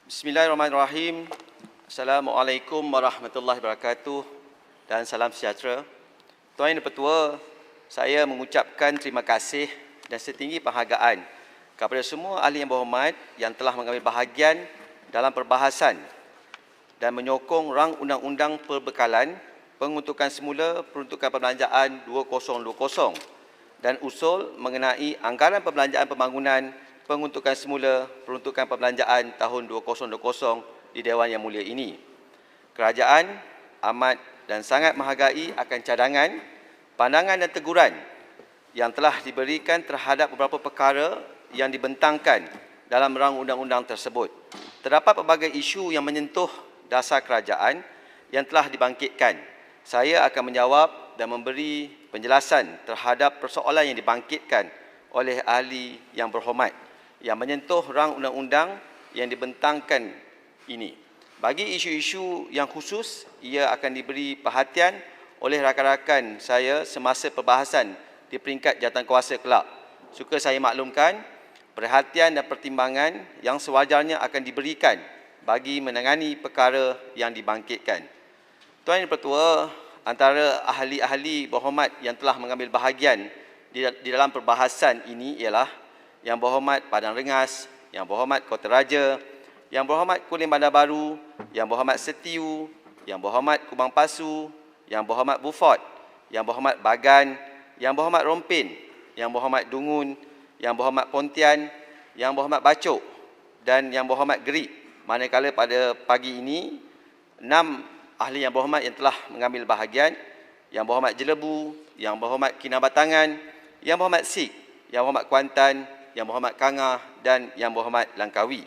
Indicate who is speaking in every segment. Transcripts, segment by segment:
Speaker 1: Bismillahirrahmanirrahim. Assalamualaikum warahmatullahi wabarakatuh dan salam sejahtera. Tuan Yang Dipertua, saya mengucapkan terima kasih dan setinggi penghargaan kepada semua ahli yang berhormat yang telah mengambil bahagian dalam perbahasan dan menyokong rang undang-undang perbekalan penguntukan semula peruntukan perbelanjaan 2020 dan usul mengenai anggaran perbelanjaan pembangunan penguntukan semula peruntukan perbelanjaan tahun 2020 di Dewan Yang Mulia ini. Kerajaan amat dan sangat menghargai akan cadangan, pandangan dan teguran yang telah diberikan terhadap beberapa perkara yang dibentangkan dalam rang undang-undang tersebut. Terdapat pelbagai isu yang menyentuh dasar kerajaan yang telah dibangkitkan. Saya akan menjawab dan memberi penjelasan terhadap persoalan yang dibangkitkan oleh ahli yang berhormat yang menyentuh rang undang-undang yang dibentangkan ini. Bagi isu-isu yang khusus, ia akan diberi perhatian oleh rakan-rakan saya semasa perbahasan di peringkat jawatankuasa kelak. Suka saya maklumkan, perhatian dan pertimbangan yang sewajarnya akan diberikan bagi menangani perkara yang dibangkitkan. Tuan Yang Dipertua, antara ahli-ahli berhormat yang telah mengambil bahagian di dalam perbahasan ini ialah Yang Berhormat Padang Rengas, Yang Berhormat Kota Raja, Yang Berhormat Kulim Bandar Baru, Yang Berhormat Setiu, Yang Berhormat Kubang Pasu, Yang Berhormat Beaufort, Yang Berhormat Bagan, Yang Berhormat Rompin, Yang Berhormat Dungun, Yang Berhormat Pontian, Yang Berhormat Bacok dan Yang Berhormat Gerik. Manakala pada pagi ini, 6 ahli yang berhormat yang telah mengambil bahagian, Yang Berhormat Jelebu, Yang Berhormat Kinabatangan, Yang Berhormat Sik, Yang Berhormat Kuantan, Yang Berhormat Kangah dan Yang Berhormat Langkawi.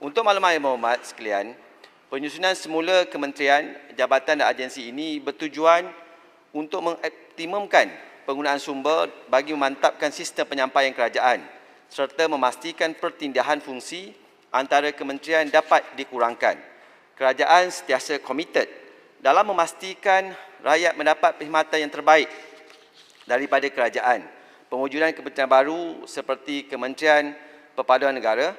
Speaker 1: Untuk maklumat yang berhormat sekalian, penyusunan semula kementerian, jabatan dan agensi ini bertujuan untuk mengoptimumkan penggunaan sumber bagi memantapkan sistem penyampaian kerajaan serta memastikan pertindahan fungsi antara kementerian dapat dikurangkan. Kerajaan sentiasa komited dalam memastikan rakyat mendapat perkhidmatan yang terbaik daripada kerajaan. Pewujudan kementerian baru seperti Kementerian Perpaduan Negara,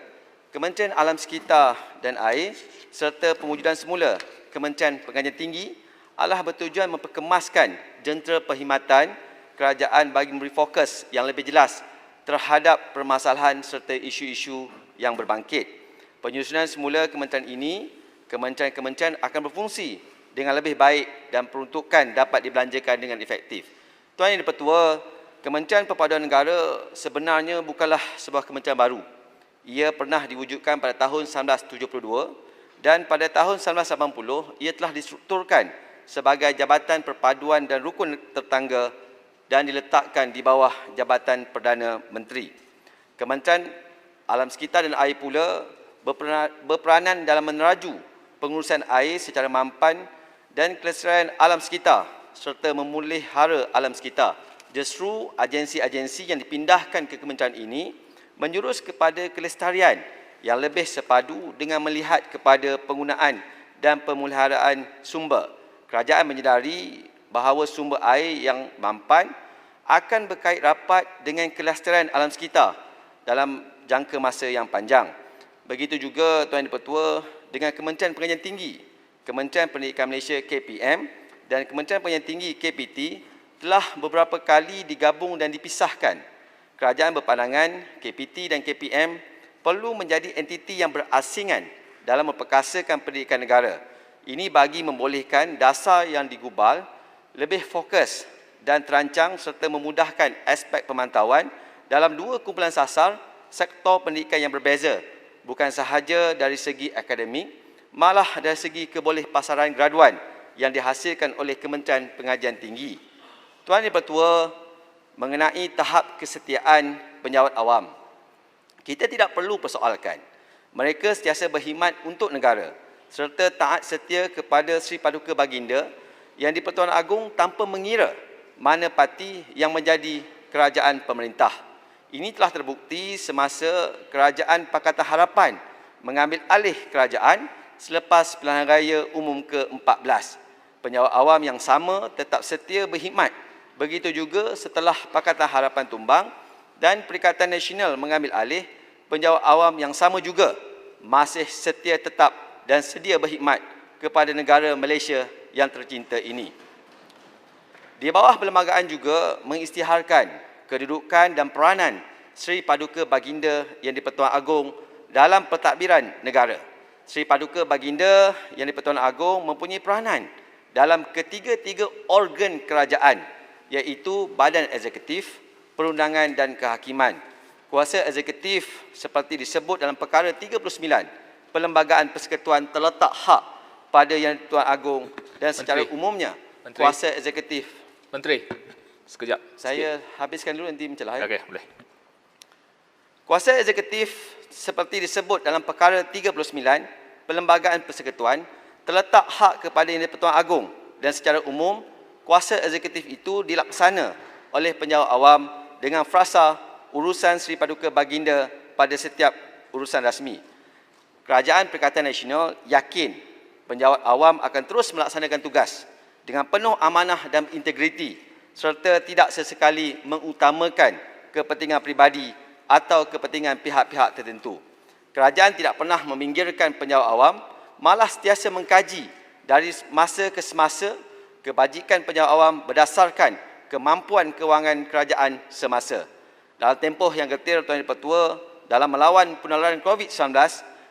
Speaker 1: Kementerian Alam Sekitar dan Air serta pewujudan semula Kementerian Pengajian Tinggi adalah bertujuan memperkemaskan jentera perkhidmatan kerajaan bagi memberi fokus yang lebih jelas terhadap permasalahan serta isu-isu yang berbangkit. Penyusunan semula kementerian ini, kementerian-kementerian akan berfungsi dengan lebih baik dan peruntukan dapat dibelanjakan dengan efektif. Tuan Yang Dipertua, Kementerian Perpaduan Negara sebenarnya bukanlah sebuah kementerian baru. Ia pernah diwujudkan pada tahun 1972 dan pada tahun 1980 ia telah distrukturkan sebagai Jabatan Perpaduan dan Rukun Tetangga dan diletakkan di bawah Jabatan Perdana Menteri. Kementerian Alam Sekitar dan Air pula berperanan dalam meneraju pengurusan air secara mampan dan kelestarian alam sekitar serta memelihara alam sekitar. Justru agensi-agensi yang dipindahkan ke kementerian ini menjurus kepada kelestarian yang lebih sepadu dengan melihat kepada penggunaan dan pemeliharaan sumber. Kerajaan menyedari bahawa sumber air yang mampan akan berkait rapat dengan kelestarian alam sekitar dalam jangka masa yang panjang. Begitu juga Tuan Yang Dipertua dengan Kementerian Pengajian Tinggi, Kementerian Pendidikan Malaysia KPM dan Kementerian Pengajian Tinggi KPT telah beberapa kali digabung dan dipisahkan. Kerajaan berpandangan KPT dan KPM perlu menjadi entiti yang berasingan dalam memperkasakan pendidikan negara. Ini bagi membolehkan dasar yang digubal lebih fokus dan terancang serta memudahkan aspek pemantauan dalam dua kumpulan sasar sektor pendidikan yang berbeza, bukan sahaja dari segi akademik, malah dari segi kebolehpasaran graduan yang dihasilkan oleh Kementerian Pengajian Tinggi. Tuan Yang Dipertua, mengenai tahap kesetiaan penjawat awam, kita tidak perlu persoalkan. Mereka sentiasa berkhidmat untuk negara serta taat setia kepada Sri Paduka Baginda yang di-Pertuan Agong tanpa mengira mana parti yang menjadi kerajaan pemerintah. Ini telah terbukti semasa Kerajaan Pakatan Harapan mengambil alih kerajaan selepas pilihan raya umum ke-14. Penjawat awam yang sama tetap setia berkhidmat. Begitu juga setelah Pakatan Harapan tumbang dan Perikatan Nasional mengambil alih, penjawat awam yang sama juga masih setia tetap dan sedia berkhidmat kepada negara Malaysia yang tercinta ini. Di bawah perlembagaan juga mengisytiharkan kedudukan dan peranan Sri Paduka Baginda Yang di-Pertuan Agong dalam pentadbiran negara. Sri Paduka Baginda Yang di-Pertuan Agong mempunyai peranan dalam ketiga-tiga organ kerajaan, iaitu Badan Eksekutif, Perundangan dan Kehakiman. Kuasa eksekutif seperti disebut dalam perkara 39, Perlembagaan Persekutuan terletak hak pada Yang di-Pertuan Agong dan secara umumnya kuasa eksekutif.
Speaker 2: Menteri, sekejap.
Speaker 1: Saya habiskan dulu nanti mencelah.
Speaker 2: Okey, boleh.
Speaker 1: Kuasa eksekutif seperti disebut dalam perkara 39, Perlembagaan Persekutuan terletak hak kepada Yang di-Pertuan Agong dan secara umum kuasa eksekutif itu dilaksana oleh penjawat awam dengan frasa urusan Sri Paduka Baginda pada setiap urusan rasmi. Kerajaan Perikatan Nasional yakin penjawat awam akan terus melaksanakan tugas dengan penuh amanah dan integriti serta tidak sesekali mengutamakan kepentingan peribadi atau kepentingan pihak-pihak tertentu. Kerajaan tidak pernah meminggirkan penjawat awam, malah sentiasa mengkaji dari masa ke semasa kebajikan penjawat awam berdasarkan kemampuan kewangan kerajaan semasa. Dalam tempoh yang getir, Tuan Yang-di-Pertua, dalam melawan penularan COVID-19,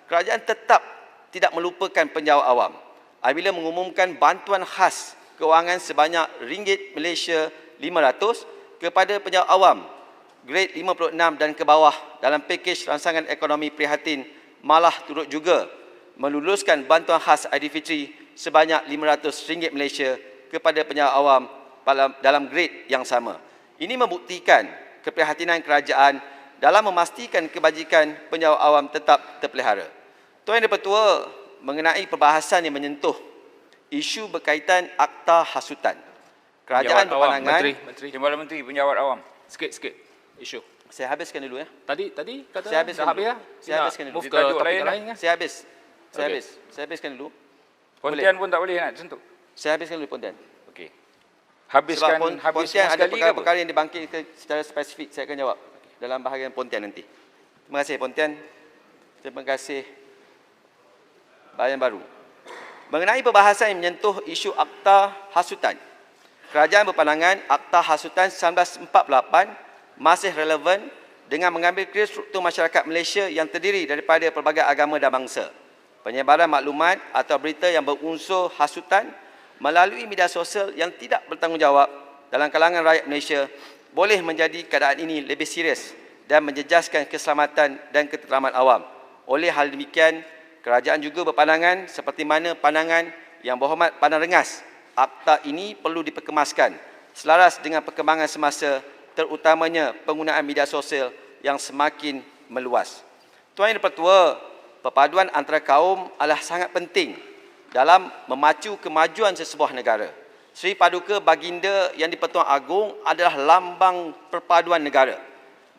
Speaker 1: kerajaan tetap tidak melupakan penjawat awam apabila mengumumkan bantuan khas kewangan sebanyak ringgit Malaysia 500 kepada penjawat awam grade 56 dan ke bawah dalam pakej ransangan ekonomi prihatin, malah turut juga meluluskan bantuan khas Aidilfitri sebanyak RM500 Malaysia kepada penjawat awam dalam grade yang sama. Ini membuktikan keprihatinan kerajaan dalam memastikan kebajikan penjawat awam tetap terpelihara. Tuan Yang-di-Pertua, mengenai perbahasan yang menyentuh isu berkaitan akta hasutan, kerajaan berpandangan...
Speaker 2: Menteri.
Speaker 3: Timbalan Menteri, penjawat awam.
Speaker 2: Sikit isu.
Speaker 1: Saya habiskan dulu ya.
Speaker 2: Tadi kata
Speaker 1: Saya habiskan
Speaker 2: dah habis
Speaker 1: dulu.
Speaker 2: ya?
Speaker 1: Saya habiskan dulu.
Speaker 2: Move ke
Speaker 3: Tajuk
Speaker 2: topik
Speaker 3: lain
Speaker 2: yang
Speaker 3: lah.
Speaker 2: lain kan?
Speaker 1: Saya habis.
Speaker 2: Okey.
Speaker 1: Saya habiskan dulu.
Speaker 3: Pontian pun tak boleh nak sentuh.
Speaker 1: Saya habiskan dulu Pontian.
Speaker 3: Okey.
Speaker 1: Habiskan
Speaker 3: Habis
Speaker 1: Pontian
Speaker 3: semua
Speaker 1: ada
Speaker 3: sekali ke apa?
Speaker 1: perkara-perkara yang dibangkitkan secara spesifik, saya akan jawab dalam bahagian Pontian nanti. Terima kasih Pontian. Terima kasih Bayan Baru. Mengenai perbahasan yang menyentuh isu akta hasutan, kerajaan berpandangan akta hasutan 1948 masih relevan dengan mengambil kira struktur masyarakat Malaysia yang terdiri daripada pelbagai agama dan bangsa. Penyebaran maklumat atau berita yang berunsur hasutan melalui media sosial yang tidak bertanggungjawab dalam kalangan rakyat Malaysia boleh menjadi keadaan ini lebih serius dan menjejaskan keselamatan dan ketenteraman awam. Oleh hal demikian, kerajaan juga berpandangan seperti mana pandangan Yang Berhormat Padang Rengas, akta ini perlu diperkemaskan selaras dengan perkembangan semasa, terutamanya penggunaan media sosial yang semakin meluas. Tuan Yang-di-Pertua, perpaduan antara kaum adalah sangat penting dalam memacu kemajuan sesebuah negara. Sri Paduka Baginda Yang di-Pertuan Agong adalah lambang perpaduan negara.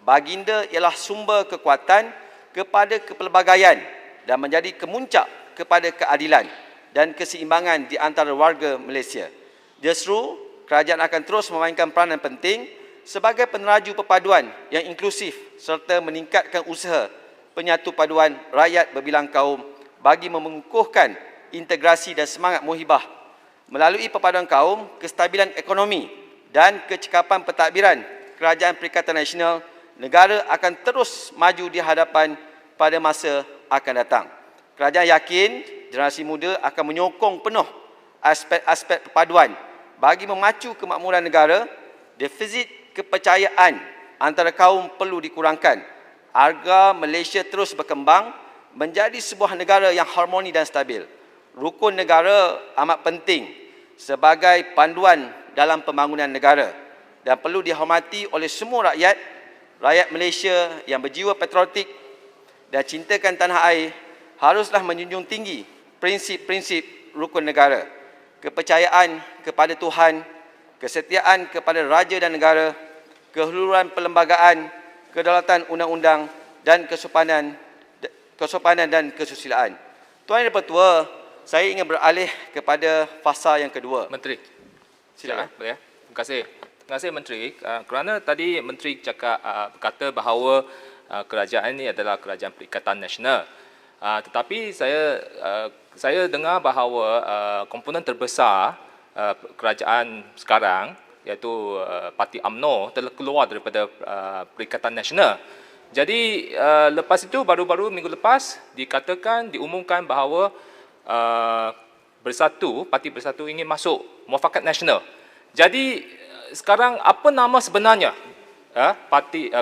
Speaker 1: Baginda ialah sumber kekuatan kepada kepelbagaian dan menjadi kemuncak kepada keadilan dan keseimbangan di antara warga Malaysia. Justru, kerajaan akan terus memainkan peranan penting sebagai peneraju perpaduan yang inklusif serta meningkatkan usaha penyatu paduan rakyat berbilang kaum bagi mengukuhkan integrasi dan semangat muhibah. Melalui perpaduan kaum, kestabilan ekonomi dan kecekapan pentadbiran Kerajaan Perikatan Nasional, negara akan terus maju di hadapan pada masa akan datang. Kerajaan yakin generasi muda akan menyokong penuh aspek-aspek perpaduan bagi memacu kemakmuran negara. Defisit kepercayaan antara kaum perlu dikurangkan agar Malaysia terus berkembang menjadi sebuah negara yang harmoni dan stabil. Rukun negara amat penting sebagai panduan dalam pembangunan negara dan perlu dihormati oleh semua rakyat Malaysia yang berjiwa patriotik dan cintakan tanah air haruslah menjunjung tinggi prinsip-prinsip rukun negara, kepercayaan kepada Tuhan, kesetiaan kepada raja dan negara, keseluruhan perlembagaan, kedaulatan undang-undang dan kesopanan dan kesusilaan. Tuan Yang-di-Pertua, saya ingin beralih kepada fasa yang kedua.
Speaker 2: Menteri.
Speaker 1: Silakan.
Speaker 2: Boleh ya? Terima kasih. Terima kasih Menteri. Kerana tadi Menteri berkata bahawa kerajaan ini adalah kerajaan Perikatan Nasional. Tetapi saya dengar bahawa komponen terbesar kerajaan sekarang iaitu Parti UMNO telah keluar daripada Perikatan Nasional. Jadi lepas itu baru-baru minggu lepas diumumkan bahawa Parti Bersatu ingin masuk Muafakat Nasional. Jadi sekarang apa nama sebenarnya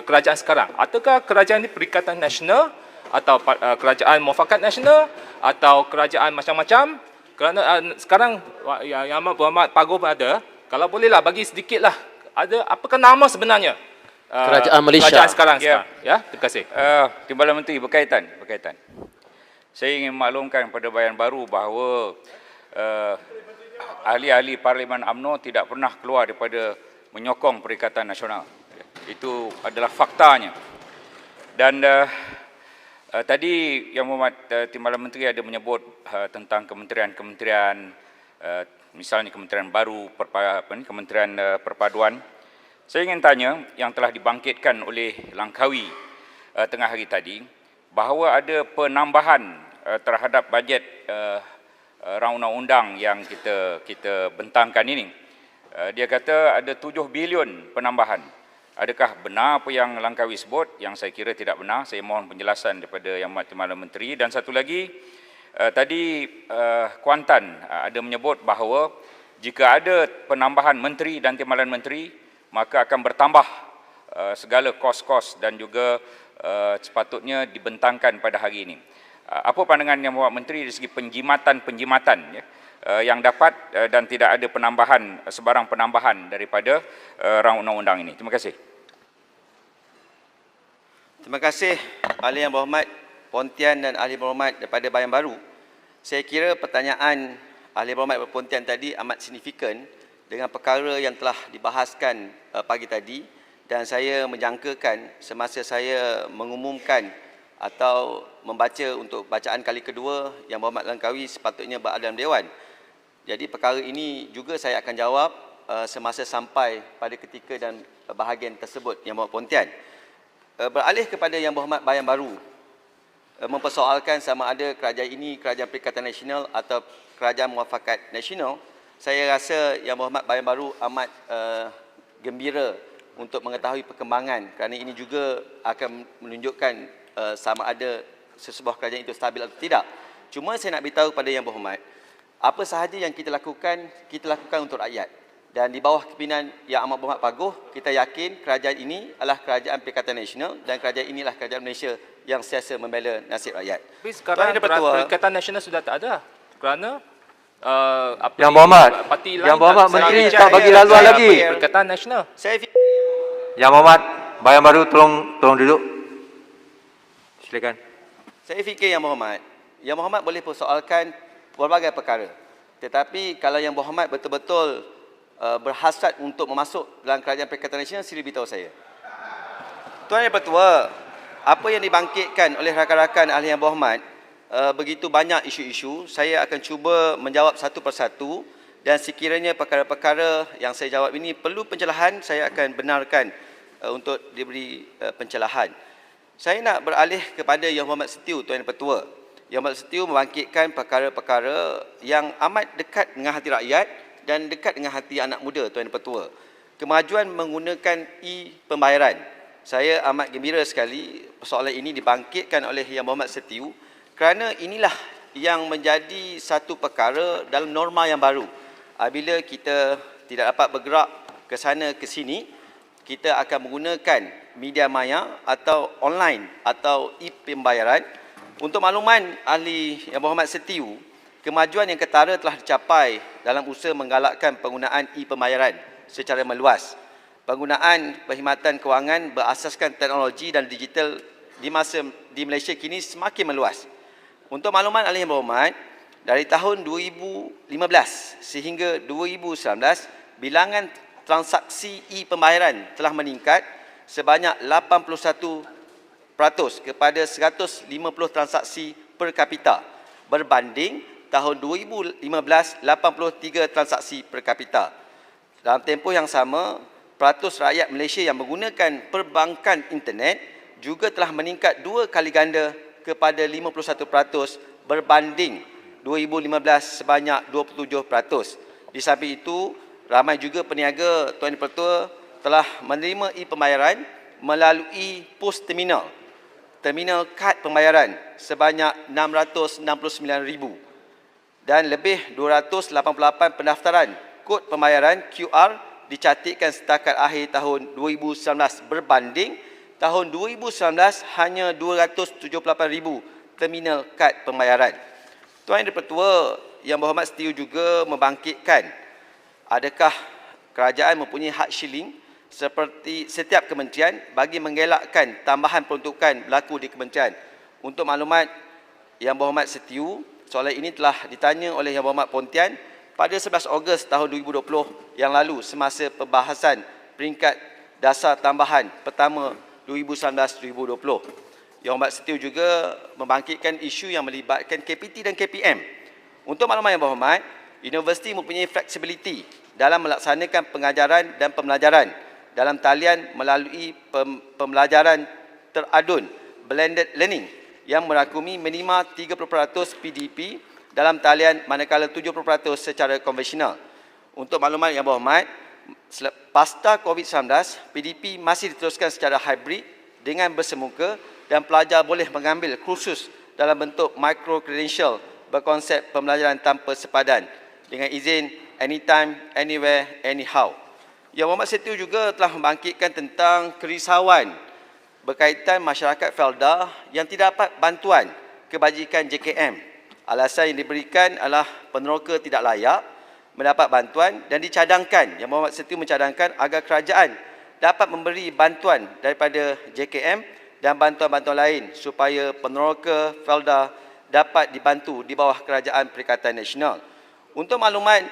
Speaker 2: kerajaan sekarang? Adakah kerajaan ini Perikatan Nasional atau kerajaan Muafakat Nasional atau kerajaan macam-macam? Kerana sekarang Yang Amat Berhormat Pagoh ada, kalau bolehlah bagi sedikitlah apakah nama sebenarnya
Speaker 4: Kerajaan Malaysia.
Speaker 2: Kerajaan sekarang. Ya, terima kasih.
Speaker 3: Timbalan Menteri berkaitan. Saya ingin maklumkan pada Bayan Baru bahawa ahli-ahli Parlimen UMNO tidak pernah keluar daripada menyokong Perikatan Nasional. Itu adalah faktanya. Dan tadi Yang Berhormat Timbalan Menteri ada menyebut tentang kementerian-kementerian, misalnya Kementerian Baru, Kementerian Perpaduan. Saya ingin tanya yang telah dibangkitkan oleh Langkawi tengah hari tadi, bahawa ada penambahan terhadap bajet rang undang-undang yang kita bentangkan ini. Dia kata ada 7 bilion penambahan. Adakah benar apa yang Langkawi sebut? Yang saya kira tidak benar. Saya mohon penjelasan daripada Yang Amat Timbalan Menteri. Dan satu lagi, tadi Kuantan ada menyebut bahawa jika ada penambahan menteri dan timbalan menteri, maka akan bertambah segala kos-kos dan juga sepatutnya dibentangkan pada hari ini. Apa pandangan Yang Berhormat Menteri dari segi penjimatan yang dapat dan tidak ada sebarang penambahan daripada rang undang-undang ini? Terima kasih.
Speaker 1: Terima kasih Ahli Yang Berhormat Pontian dan Ahli Berhormat daripada Bayan Baru. Saya kira pertanyaan Ahli Berhormat Pontian tadi amat signifikan dengan perkara yang telah dibahaskan pagi tadi, dan saya menjangkakan semasa saya mengumumkan atau membaca untuk bacaan kali kedua, Yang Berhormat Langkawi sepatutnya berada dalam Dewan. Jadi perkara ini juga saya akan jawab semasa sampai pada ketika dan bahagian tersebut, Yang Berhormat Pontian. Beralih kepada Yang Berhormat Bayan Baru, mempersoalkan sama ada kerajaan ini kerajaan Perikatan Nasional atau kerajaan Muafakat Nasional, saya rasa Yang Berhormat Bayan Baru amat gembira untuk mengetahui perkembangan, kerana ini juga akan menunjukkan sama ada sesebuah kerajaan itu stabil atau tidak. Cuma saya nak beritahu pada Yang Berhormat, apa sahaja yang kita lakukan untuk rakyat. Dan di bawah kepimpinan Yang Amat Berhormat Pagoh, kita yakin kerajaan ini adalah kerajaan Perikatan Nasional dan kerajaan inilah kerajaan Malaysia yang sentiasa membela nasib rakyat.
Speaker 2: Tapi sekarang Perikatan Nasional sudah tak ada kerana
Speaker 4: Yang Berhormat,
Speaker 2: parti
Speaker 4: Yang
Speaker 2: lain
Speaker 4: Berhormat
Speaker 2: tak
Speaker 4: Menteri
Speaker 2: saya-
Speaker 4: tak bagi laluan
Speaker 2: saya-
Speaker 4: lagi.
Speaker 2: Perikatan Nasional.
Speaker 1: Saya
Speaker 4: Yang Berhormat Bayan Baru, tolong duduk. Silakan.
Speaker 1: Saya fikir Yang Berhormat boleh persoalkan berbagai perkara. Tetapi kalau Yang Berhormat betul-betul berhasrat untuk memasuk dalam kerajaan Perikatan Nasional, sila beritahu saya. Tuan Yang Pertua, apa yang dibangkitkan oleh rakan-rakan ahli Yang Berhormat, begitu banyak isu-isu, saya akan cuba menjawab satu persatu, dan sekiranya perkara-perkara yang saya jawab ini perlu pencerahan, saya akan benarkan untuk diberi pencerahan. Saya nak beralih kepada Yang Berhormat Setiu, Tuan Yang Pertua. Yang Berhormat Setiu membangkitkan perkara-perkara yang amat dekat dengan hati rakyat dan dekat dengan hati anak muda, Tuan Yang Pertua. Kemajuan menggunakan e-pembayaran. Saya amat gembira sekali persoalan ini dibangkitkan oleh Yang Berhormat Setiu, kerana inilah yang menjadi satu perkara dalam norma yang baru. Apabila kita tidak dapat bergerak ke sana ke sini, kita akan menggunakan media maya atau online atau e-pembayaran. Untuk makluman Ahli Yang Berhormat Setiu, kemajuan yang ketara telah dicapai dalam usaha menggalakkan penggunaan e-pembayaran secara meluas. Penggunaan perkhidmatan kewangan berasaskan teknologi dan digital di Malaysia kini semakin meluas. Untuk makluman Ahli Yang Berhormat, dari tahun 2015 sehingga 2019, bilangan transaksi e-pembayaran telah meningkat sebanyak 81% kepada 150 transaksi per kapita, berbanding tahun 2015 83 transaksi per kapita. Dalam tempoh yang sama, peratus rakyat Malaysia yang menggunakan perbankan internet juga telah meningkat 2 kali ganda kepada 51% berbanding 2015 sebanyak 27%. Di samping itu, ramai juga peniaga Tuan Dipertua telah menerima e-pembayaran melalui pos terminal kad pembayaran sebanyak 669,000 dan lebih 288 pendaftaran kod pembayaran QR dicantikkan setakat akhir tahun 2019 berbanding tahun 2019 hanya 278,000 terminal kad pembayaran. Tuan Yang Dipertua, Yang Berhormat setiu juga membangkitkan adakah kerajaan mempunyai hak shilling seperti setiap kementerian bagi mengelakkan tambahan peruntukan berlaku di kementerian. Untuk maklumat Yang Berhormat setiu, soalan ini telah ditanya oleh Yang Berhormat Pontian pada 11 Ogos tahun 2020 yang lalu semasa pembahasan peringkat dasar tambahan pertama 2019-2020. Yang Berhormat setiu juga membangkitkan isu yang melibatkan KPT dan KPM. Untuk maklumat Yang Berhormat, universiti mempunyai fleksibiliti dalam melaksanakan pengajaran dan pembelajaran dalam talian melalui pembelajaran teradun blended learning yang merangkumi minima 30% PDP dalam talian manakala 70% secara konvensional. Untuk maklumat Yang Berhormat, pasca COVID-19, PDP masih diteruskan secara hybrid dengan bersemuka dan pelajar boleh mengambil kursus dalam bentuk micro-credential berkonsep pembelajaran tanpa sepadan dengan izin anytime, anywhere, anyhow. Yang Berhormat setiu juga telah membangkitkan tentang kerisauan berkaitan masyarakat Felda yang tidak dapat bantuan kebajikan JKM. Alasan yang diberikan adalah peneroka tidak layak mendapat bantuan dan dicadangkan, Yang Berhormat setiu mencadangkan agar kerajaan dapat memberi bantuan daripada JKM dan bantuan-bantuan lain supaya peneroka Felda dapat dibantu di bawah Kerajaan Perikatan Nasional. Untuk makluman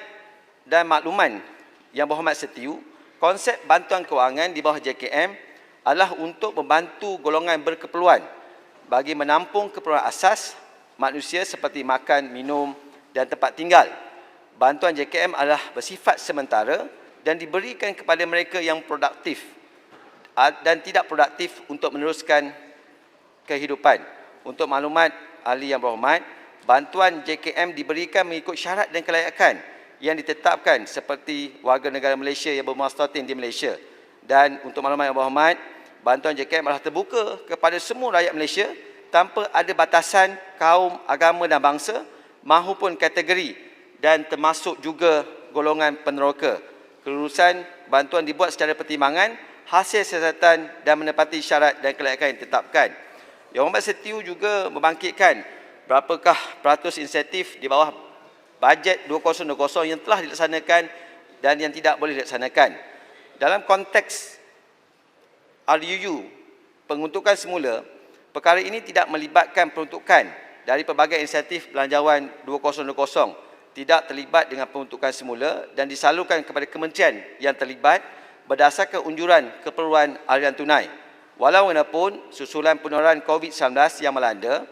Speaker 1: Yang Berhormat setiu, konsep bantuan kewangan di bawah JKM adalah untuk membantu golongan berkeperluan bagi menampung keperluan asas manusia seperti makan, minum dan tempat tinggal. Bantuan JKM adalah bersifat sementara dan diberikan kepada mereka yang produktif dan tidak produktif untuk meneruskan kehidupan. Untuk maklumat ahli Yang Berhormat, bantuan JKM diberikan mengikut syarat dan kelayakan yang ditetapkan seperti warga negara Malaysia yang bermuastatin di Malaysia. Dan untuk maklumat Yang Berhormat, bantuan JKM adalah terbuka kepada semua rakyat Malaysia tanpa ada batasan kaum, agama dan bangsa mahupun kategori dan termasuk juga golongan peneroka. Kelulusan bantuan dibuat secara pertimbangan hasil siasatan dan menepati syarat dan kelayakan yang ditetapkan. Yang Berhormat setiu juga membangkitkan berapakah peratus insentif di bawah bajet 2020 yang telah dilaksanakan dan yang tidak boleh dilaksanakan. Dalam konteks RUU, penguntukan semula, perkara ini tidak melibatkan peruntukan dari pelbagai insentif belanjawan 2020, tidak terlibat dengan peruntukan semula dan disalurkan kepada kementerian yang terlibat berdasarkan unjuran keperluan aliran tunai. Walaupun susulan penularan COVID-19 yang melanda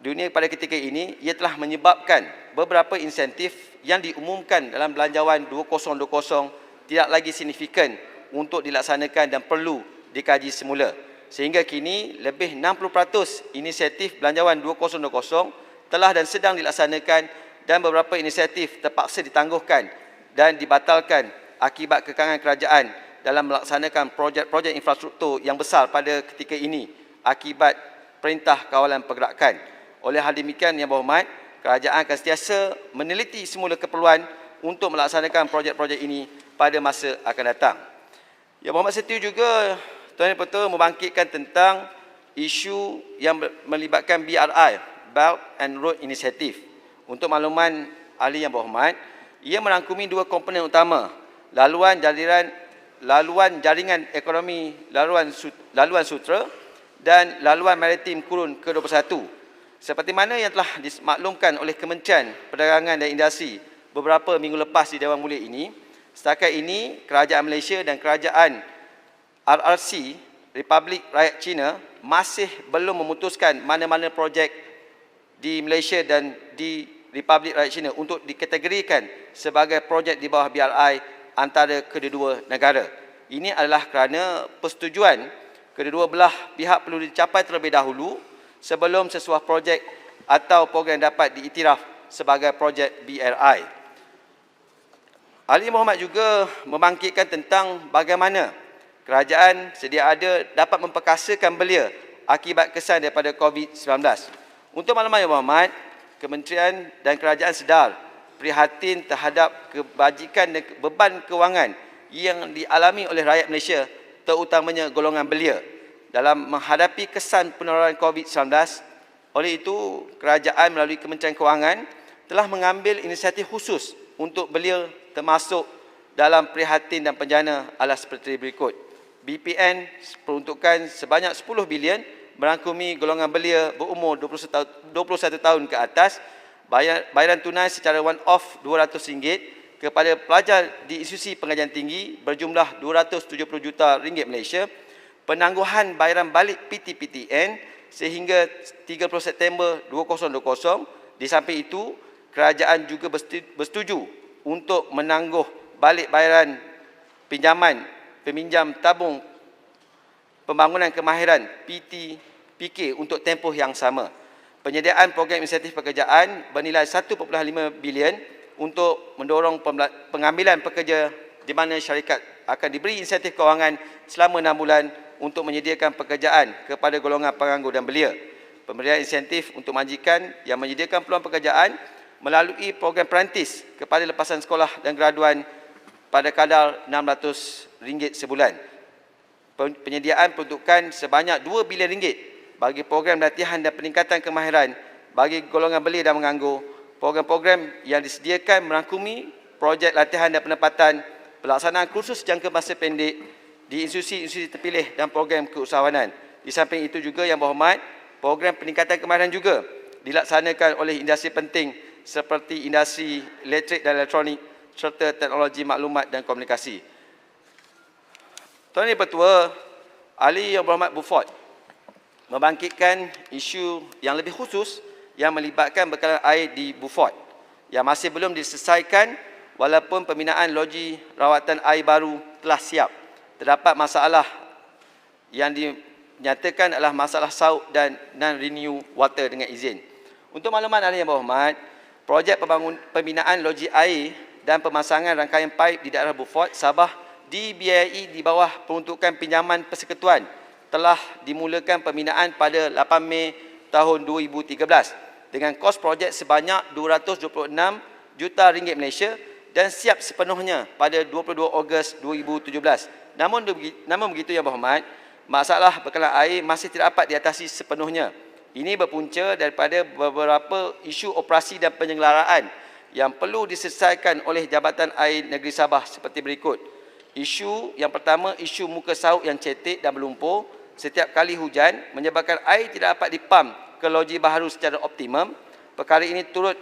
Speaker 1: dunia pada ketika ini, ia telah menyebabkan beberapa insentif yang diumumkan dalam belanjawan 2020 tidak lagi signifikan untuk dilaksanakan dan perlu dikaji semula. Sehingga kini, lebih 60% inisiatif belanjawan 2020 telah dan sedang dilaksanakan dan beberapa inisiatif terpaksa ditangguhkan dan dibatalkan akibat kekangan kerajaan dalam melaksanakan projek-projek infrastruktur yang besar pada ketika ini akibat Perintah Kawalan Pergerakan. Oleh hal demikian, Yang Berhormat, kerajaan akan sentiasa meneliti semula keperluan untuk melaksanakan projek-projek ini pada masa akan datang. Yang Berhormat setiu juga, Tuan Yang Dipertua, membangkitkan tentang isu yang melibatkan BRI, Belt and Road Initiative. Untuk makluman ahli Yang Berhormat, ia merangkumi dua komponen utama, laluan jaringan ekonomi laluan sutra dan laluan maritim kurun ke-21. Seperti mana yang telah dimaklumkan oleh Kementerian Perdagangan dan Industri beberapa minggu lepas di Dewan Mulia ini, setakat ini Kerajaan Malaysia dan Kerajaan RRC, Republik Rakyat China, masih belum memutuskan mana-mana projek di Malaysia dan di Republik Rakyat China untuk dikategorikan sebagai projek di bawah BRI antara kedua-dua negara. Ini adalah kerana persetujuan kedua-dua belah pihak perlu dicapai terlebih dahulu sebelum sesuatu projek atau program dapat diiktiraf sebagai projek BRI. Ahli Mohamad juga membangkitkan tentang bagaimana kerajaan sedia ada dapat memperkasakan belia akibat kesan daripada COVID-19. Untuk makluman Yang Berhormat, Kementerian dan Kerajaan sedar prihatin terhadap kebajikan dan beban kewangan yang dialami oleh rakyat Malaysia, terutamanya golongan belia dalam menghadapi kesan penularan COVID-19. Oleh itu, kerajaan melalui Kementerian Kewangan telah mengambil inisiatif khusus untuk belia, termasuk dalam prihatin dan penjana adalah seperti berikut. BPN peruntukan sebanyak 10 bilion merangkumi golongan belia berumur 21 tahun ke atas, bayaran tunai secara one-off RM200 kepada pelajar di institusi pengajian tinggi berjumlah RM270 juta Malaysia, penangguhan bayaran balik PTPTN sehingga 30 September 2020. Di samping itu, kerajaan juga bersetuju untuk menangguh balik bayaran pinjaman peminjam tabung pembangunan kemahiran PK untuk tempoh yang sama. Penyediaan program insentif pekerjaan bernilai 1.5 bilion untuk mendorong pengambilan pekerja di mana syarikat akan diberi insentif kewangan selama 6 bulan untuk menyediakan pekerjaan kepada golongan penganggur dan belia. Pemberian insentif untuk majikan yang menyediakan peluang pekerjaan melalui program perantis kepada lepasan sekolah dan graduan pada kadar RM600 sebulan. Penyediaan peruntukan sebanyak RM2 bilion bagi program latihan dan peningkatan kemahiran bagi golongan belia dan menganggur. Program-program yang disediakan merangkumi projek latihan dan penempatan, pelaksanaan kursus jangka masa pendek di institusi-institusi terpilih dan program keusahawanan. Di samping itu juga Yang Berhormat, program peningkatan kemahiran juga dilaksanakan oleh industri penting seperti industri elektrik dan elektronik serta teknologi maklumat dan komunikasi. Tuan Yang Pertua, Ahli Yang Berhormat Beaufort membangkitkan isu yang lebih khusus yang melibatkan bekalan air di Beaufort yang masih belum diselesaikan walaupun pembinaan loji rawatan air baru telah siap. Terdapat masalah yang dinyatakan adalah masalah sauk dan non-renew water dengan izin. Untuk makluman Ahli Yang Berhormat, projek pembinaan loji air dan pemasangan rangkaian paip di daerah Beaufort, Sabah dibiayai di bawah peruntukan pinjaman persekutuan telah dimulakan pembinaan pada 8 Mei tahun 2013 dengan kos projek sebanyak RM226 juta Malaysia dan siap sepenuhnya pada 22 Ogos 2017. Namun begitu Yang Berhormat, masalah bekalan air masih tidak dapat diatasi sepenuhnya. Ini berpunca daripada beberapa isu operasi dan penyelenggaraan yang perlu diselesaikan oleh Jabatan Air Negeri Sabah seperti berikut. Isu yang pertama, isu muka sauk yang cetek dan berlumpur setiap kali hujan menyebabkan air tidak dapat dipam ke loji baharu secara optimum. Perkara ini turut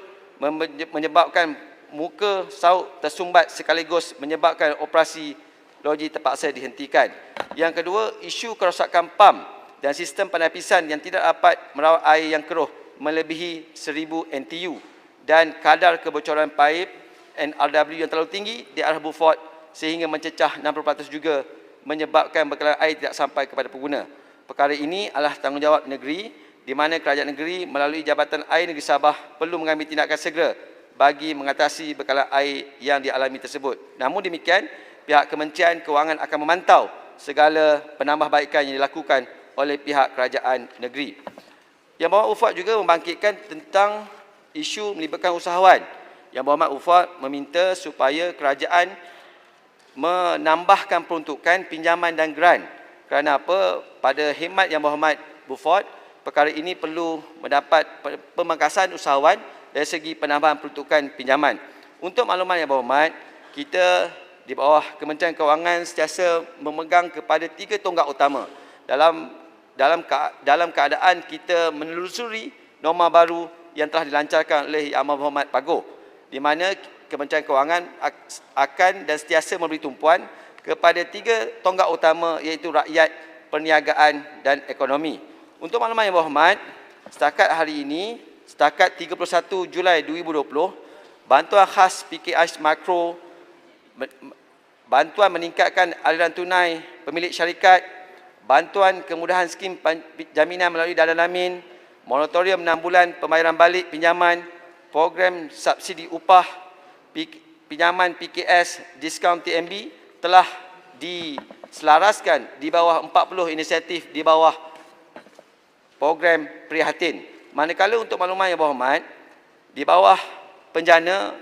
Speaker 1: menyebabkan muka sauk tersumbat sekaligus menyebabkan operasi loji terpaksa dihentikan. Yang kedua, isu kerosakan pam dan sistem penapisan yang tidak dapat merawat air yang keruh melebihi 1000 NTU dan kadar kebocoran paip NRW yang terlalu tinggi di arah Beaufort sehingga mencecah 60% juga menyebabkan bekalan air tidak sampai kepada pengguna. Perkara ini adalah tanggungjawab negeri di mana kerajaan negeri melalui Jabatan Air Negeri Sabah perlu mengambil tindakan segera bagi mengatasi bekalan air yang dialami tersebut. Namun demikian, pihak Kementerian Kewangan akan memantau segala penambahbaikan yang dilakukan oleh pihak kerajaan negeri. Yang Berhormat Beaufort juga membangkitkan tentang isu melibatkan usahawan. Yang Berhormat Beaufort meminta supaya kerajaan menambahkan peruntukan pinjaman dan grant. Kerana apa? Pada khidmat Yang Berhormat Beaufort, perkara ini perlu mendapat pemangkasan usahawan dari segi penambahan peruntukan pinjaman. Untuk makluman Yang Berhormat, kita di bawah Kementerian Kewangan sentiasa memegang kepada 3 tonggak utama dalam keadaan kita menelusuri norma baru yang telah dilancarkan oleh Yang Berhormat Pagoh, di mana Kementerian Kewangan akan dan sentiasa memberi tumpuan kepada 3 tonggak utama iaitu rakyat, perniagaan dan ekonomi. Untuk makluman Yang Berhormat, setakat hari ini, setakat 31 Julai 2020, bantuan khas PKH Makro, bantuan meningkatkan aliran tunai pemilik syarikat, bantuan kemudahan skim jaminan melalui Dana Lamin, moratorium 6 bulan pembayaran balik pinjaman, program subsidi upah, pinjaman PKS, diskaun TMB telah diselaraskan di bawah 40 inisiatif di bawah program Prihatin. Manakala untuk makluman yang berhormat, di bawah penjana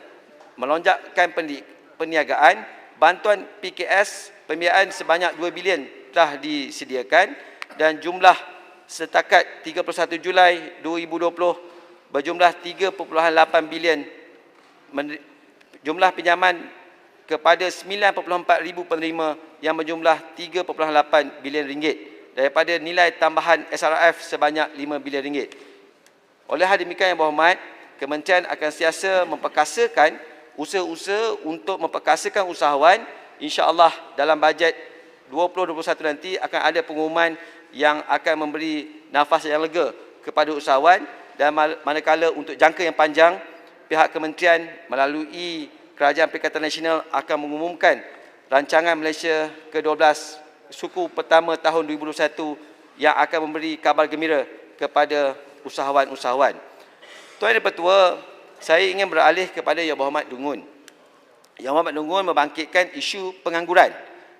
Speaker 1: melonjakkan perniagaan, bantuan PKS pembiayaan sebanyak 2 bilion telah disediakan dan jumlah setakat 31 Julai 2020 berjumlah 3.8 bilion. Jumlah pinjaman kepada 9.4 ribu penerima yang berjumlah 3.8 bilion ringgit daripada nilai tambahan SRF sebanyak 5 bilion ringgit. Oleh hal demikian yang berhormat, Kementerian akan sentiasa memperkasakan usaha-usaha untuk memperkasakan usahawan. InsyaAllah dalam bajet 2021 nanti akan ada pengumuman yang akan memberi nafas yang lega kepada usahawan, dan manakala untuk jangka yang panjang, pihak kementerian melalui Kerajaan Perikatan Nasional akan mengumumkan rancangan Malaysia ke-12 suku pertama tahun 2021 yang akan memberi kabar gembira kepada usahawan-usahawan. Tuan dan Pertua, saya ingin beralih kepada Yang Berhormat Dungun. Yang Berhormat Dungun membangkitkan isu pengangguran,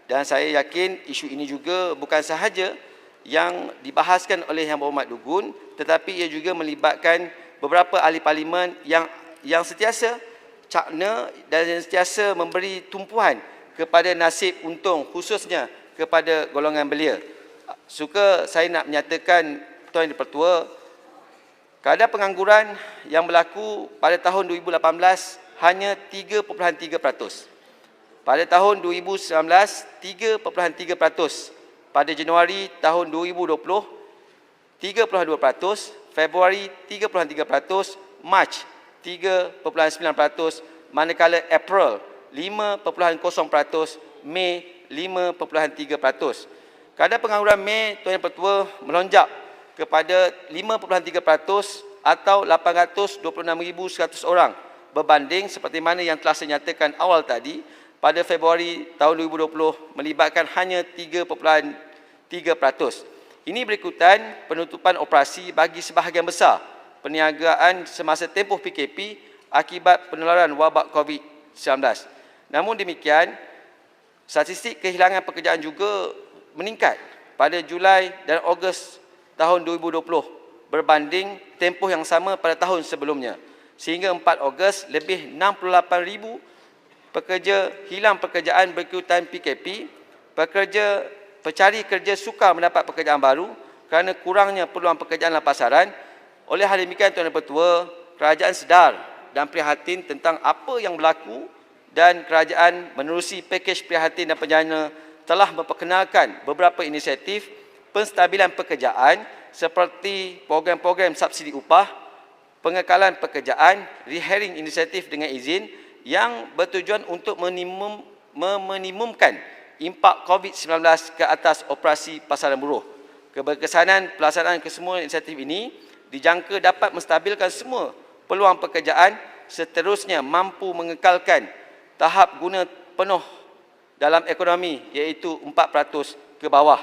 Speaker 1: dan saya yakin isu ini juga bukan sahaja yang dibahaskan oleh Yang Berhormat Dungun, tetapi ia juga melibatkan beberapa ahli parlimen yang sentiasa cakna dan sentiasa memberi tumpuan kepada nasib untung, khususnya kepada golongan belia. Suka saya nak menyatakan, Tuan dan Pertua, kadar pengangguran yang berlaku pada tahun 2018 hanya 3.3%. Pada tahun 2019, 3.3%. Pada Januari tahun 2020, 3.2%. Februari 3.3%. Mac 3.9%. Manakala April 5.0%. Mei 5.3%. Kadar pengangguran Mei, Tuan Yang Pertua, melonjak kepada 5.3% atau 826,100 orang berbanding seperti mana yang telah saya nyatakan awal tadi pada Februari tahun 2020 melibatkan hanya 3.3%. Ini berikutan penutupan operasi bagi sebahagian besar perniagaan semasa tempoh PKP akibat penularan wabak COVID-19. Namun demikian, statistik kehilangan pekerjaan juga meningkat pada Julai dan Ogos tahun 2020 berbanding tempoh yang sama pada tahun sebelumnya. Sehingga 4 Ogos lebih 68,000 pekerja hilang pekerjaan berikutan PKP. Pencari kerja sukar mendapat pekerjaan baru kerana kurangnya peluang pekerjaan dalam pasaran. Oleh hal demikian, Tuan dan Pertua, kerajaan sedar dan prihatin tentang apa yang berlaku, dan kerajaan menerusi pakej prihatin dan penjana telah memperkenalkan beberapa inisiatif penstabilan pekerjaan seperti program-program subsidi upah, pengekalan pekerjaan, rehiring inisiatif dengan izin yang bertujuan untuk meminimumkan impak COVID-19 ke atas operasi pasaran buruh. Keberkesanan pelaksanaan kesemua inisiatif ini dijangka dapat menstabilkan semua peluang pekerjaan, seterusnya mampu mengekalkan tahap guna penuh dalam ekonomi iaitu 4% ke bawah.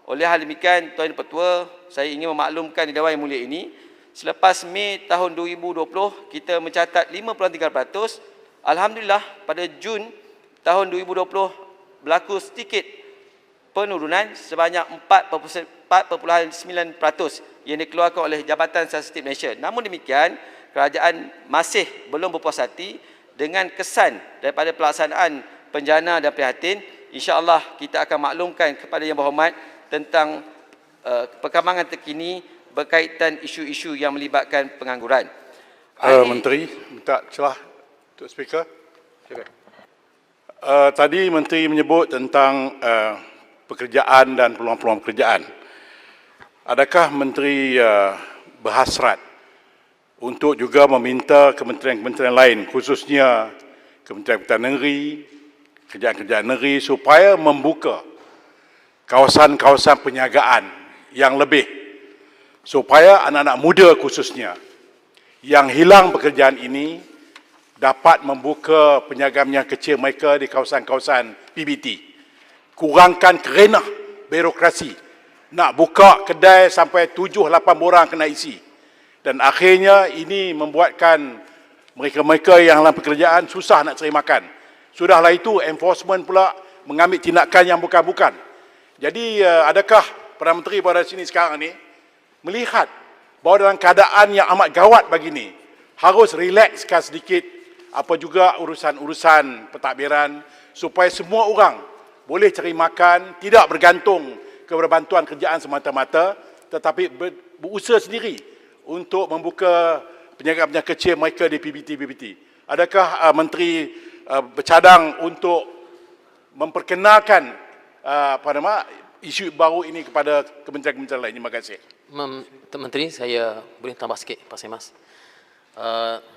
Speaker 1: Oleh hal demikian, Tuan dan Pertua, saya ingin memaklumkan di Dewan Yang Mulia ini, selepas Mei tahun 2020 kita mencatat 5.3%. Alhamdulillah pada Jun tahun 2020 berlaku sedikit penurunan sebanyak 4.9% yang dikeluarkan oleh Jabatan Statistik Malaysia. Namun demikian, kerajaan masih belum berpuas hati dengan kesan daripada pelaksanaan penjana dan prihatin. InsyaAllah kita akan maklumkan kepada Yang Berhormat tentang perkembangan terkini berkaitan isu-isu yang melibatkan pengangguran.
Speaker 5: Menteri, minta celah untuk speaker. Tadi Menteri menyebut tentang pekerjaan dan peluang-peluang pekerjaan. Adakah Menteri berhasrat untuk juga meminta kementerian-kementerian lain, khususnya Kementerian Pertanian Negeri, kerjaan-kerjaan negeri, supaya membuka kawasan-kawasan perniagaan yang lebih, supaya anak-anak muda khususnya yang hilang pekerjaan ini dapat membuka perniagaan yang kecil mereka di kawasan-kawasan PBT. Kurangkan kerenah birokrasi. Nak buka kedai sampai 7-8 orang kena isi. dan akhirnya ini membuatkan mereka-mereka yang dalam pekerjaan susah nak cari makan. Sudahlah itu enforcement pula mengambil tindakan yang bukan-bukan. Jadi adakah Perdana Menteri pada sini sekarang ni melihat bahawa dalam keadaan yang amat gawat begini harus relaxkan sedikit apa juga urusan-urusan pentadbiran supaya semua orang boleh cari makan, tidak bergantung kepada bantuan kerjaan semata-mata, tetapi berusaha sendiri untuk membuka peniaga-peniaga kecil mereka di PBT. Adakah Menteri bercadang untuk memperkenalkan isu baru ini kepada kementerian-kementerian lain? Terima kasih.
Speaker 4: Menteri, saya boleh tambah sikit, Pak Semas.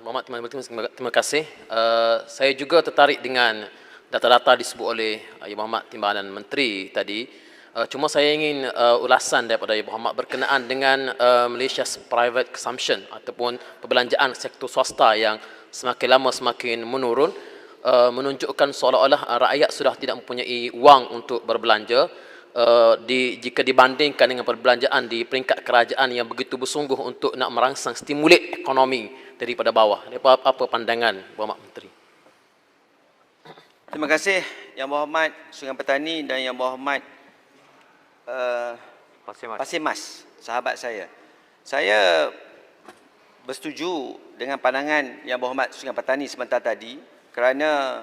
Speaker 4: Muhammad terima kasih. Saya juga tertarik dengan data-data disebut oleh Yang Berhormat Timbalan Menteri tadi. Cuma saya ingin ulasan daripada Yang Berhormat berkenaan dengan Malaysia's private consumption ataupun perbelanjaan sektor swasta yang semakin lama semakin menurun, menunjukkan seolah-olah rakyat sudah tidak mempunyai wang untuk berbelanja jika dibandingkan dengan perbelanjaan di peringkat kerajaan yang begitu bersungguh untuk nak merangsang stimulit ekonomi daripada bawah. Apa pandangan Berhormat Menteri?
Speaker 1: Terima kasih Yang Berhormat Sungai Petani dan Yang Berhormat Pasir Mas, sahabat saya. Saya bersetuju dengan pandangan Yang Berhormat Sungai Petani sebentar tadi kerana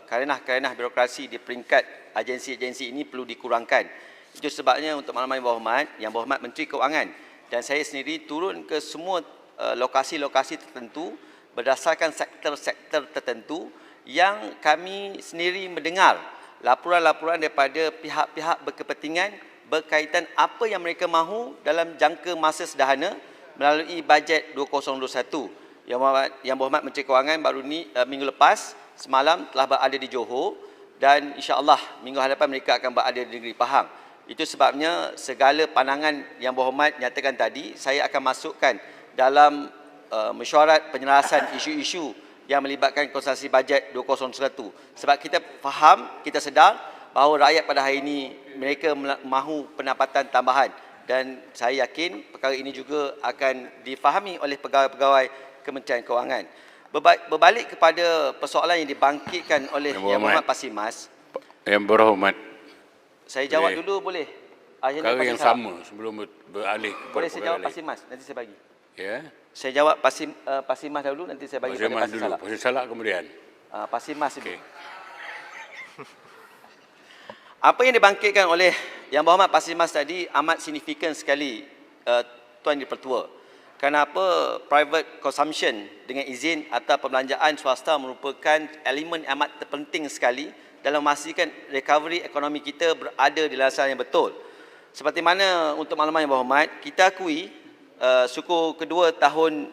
Speaker 1: kerenah-kerenah birokrasi di peringkat agensi-agensi ini perlu dikurangkan. Itu sebabnya untuk makluman Yang Berhormat Menteri Keuangan dan saya sendiri turun ke semua lokasi-lokasi tertentu berdasarkan sektor-sektor tertentu yang kami sendiri mendengar laporan-laporan daripada pihak-pihak berkepentingan berkaitan apa yang mereka mahu dalam jangka masa sederhana melalui bajet 2021. Yang Berhormat Menteri Keuangan baru ni minggu lepas semalam telah berada di Johor dan insya-Allah minggu hadapan mereka akan berada di negeri Pahang. Itu sebabnya segala pandangan Yang Berhormat nyatakan tadi saya akan masukkan dalam mesyuarat penyelarasan isu-isu yang melibatkan konsultasi bajet 2021. Sebab kita faham, kita sedar bahawa rakyat pada hari ini mereka mahu pendapatan tambahan dan saya yakin perkara ini juga akan difahami oleh pegawai-pegawai Kementerian Keuangan. Berbalik kepada persoalan yang dibangkitkan oleh Yang Berhormat Pasir Mas.
Speaker 6: Yang Berhormat,
Speaker 1: Saya jawab dulu boleh?
Speaker 6: perkara yang sama sebelum beralih kepada
Speaker 1: boleh saya
Speaker 6: perkara
Speaker 1: jawab
Speaker 6: lain.
Speaker 1: Pasir Mas, nanti saya bagi.
Speaker 6: Ya.
Speaker 1: Saya jawab Pasir Mas dahulu, nanti saya bagi
Speaker 6: Pasir
Speaker 1: kepada
Speaker 6: Mas
Speaker 1: Pasir
Speaker 6: dulu,
Speaker 1: Salak.
Speaker 6: Pasir Salak kemudian.
Speaker 1: Pasir Mas dulu.
Speaker 6: Okey.
Speaker 1: Apa yang dibangkitkan oleh Yang Berhormat Pasir Mas tadi amat signifikan sekali, Tuan Dipertua. Kenapa private consumption dengan izin atau perbelanjaan swasta merupakan elemen amat terpenting sekali dalam memastikan recovery ekonomi kita berada di landasan yang betul. Seperti mana untuk makluman Yang Berhormat, kita akui suku kedua tahun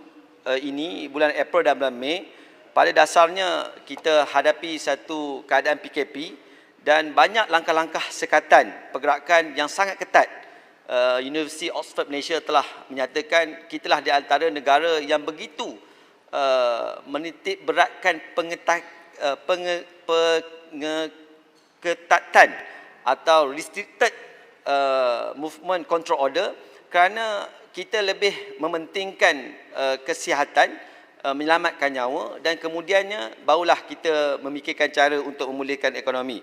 Speaker 1: ini, bulan April dan bulan Mei, pada dasarnya kita hadapi satu keadaan PKP dan banyak langkah-langkah sekatan pergerakan yang sangat ketat. Universiti Oxford Malaysia telah menyatakan kitalah di antara negara yang begitu menitik beratkan pengetatan atau restricted movement control order kerana kita lebih mementingkan kesihatan, menyelamatkan nyawa dan kemudiannya barulah kita memikirkan cara untuk memulihkan ekonomi.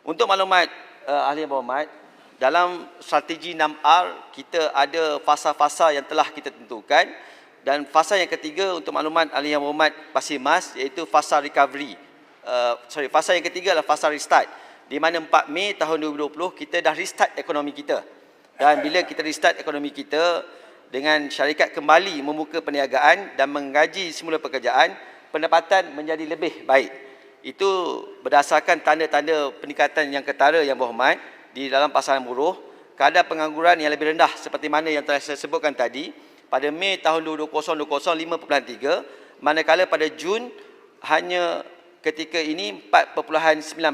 Speaker 1: Untuk maklumat Ahli Yang Berhormat, dalam strategi 6R kita ada fasa-fasa yang telah kita tentukan dan fasa yang ketiga untuk maklumat Ahli Yang Berhormat Pasir Mas iaitu fasa recovery. Fasa yang ketiga adalah fasa restart di mana 4 Mei tahun 2020 kita dah restart ekonomi kita. Dan bila kita restart ekonomi kita dengan syarikat kembali membuka perniagaan dan menggaji semula pekerjaan, pendapatan menjadi lebih baik. Itu berdasarkan tanda-tanda peningkatan yang ketara Yang Berhormat di dalam pasaran buruh, kadar pengangguran yang lebih rendah seperti mana yang telah saya sebutkan tadi pada Mei tahun 2020 5.3, manakala pada Jun hanya ketika ini 4.9%.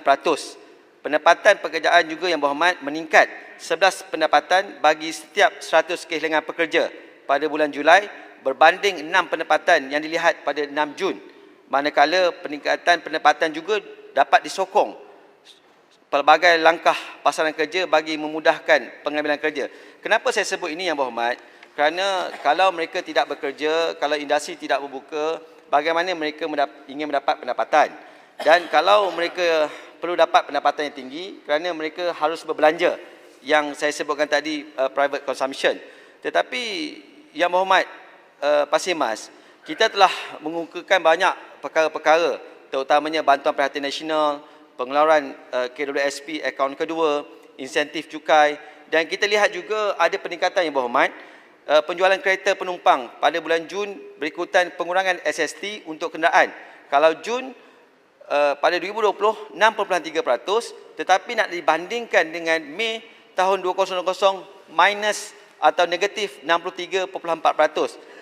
Speaker 1: Pendapatan pekerjaan juga Yang Berhormat meningkat 11 pendapatan bagi setiap 100 kehilangan pekerja pada bulan Julai berbanding 6 pendapatan yang dilihat pada 6 Jun. Manakala peningkatan pendapatan juga dapat disokong pelbagai langkah pasaran kerja bagi memudahkan pengambilan kerja. Kenapa saya sebut ini Yang Berhormat? Kerana kalau mereka tidak bekerja, kalau industri tidak berbuka, bagaimana mereka ingin mendapat pendapatan? Dan kalau mereka perlu dapat pendapatan yang tinggi, kerana mereka harus berbelanja yang saya sebutkan tadi, private consumption. Tetapi Yang Berhormat Pasir Mas, kita telah mengukuhkan banyak perkara-perkara, terutamanya bantuan perhatian nasional, pengeluaran KWSP akaun kedua, insentif cukai, dan kita lihat juga ada peningkatan Yang Berhormat, penjualan kereta penumpang pada bulan Jun berikutan pengurangan SST untuk kenderaan. Kalau Jun pada 2020 6.3%, tetapi nak dibandingkan dengan Mei tahun 2020 minus atau negatif 63.4%.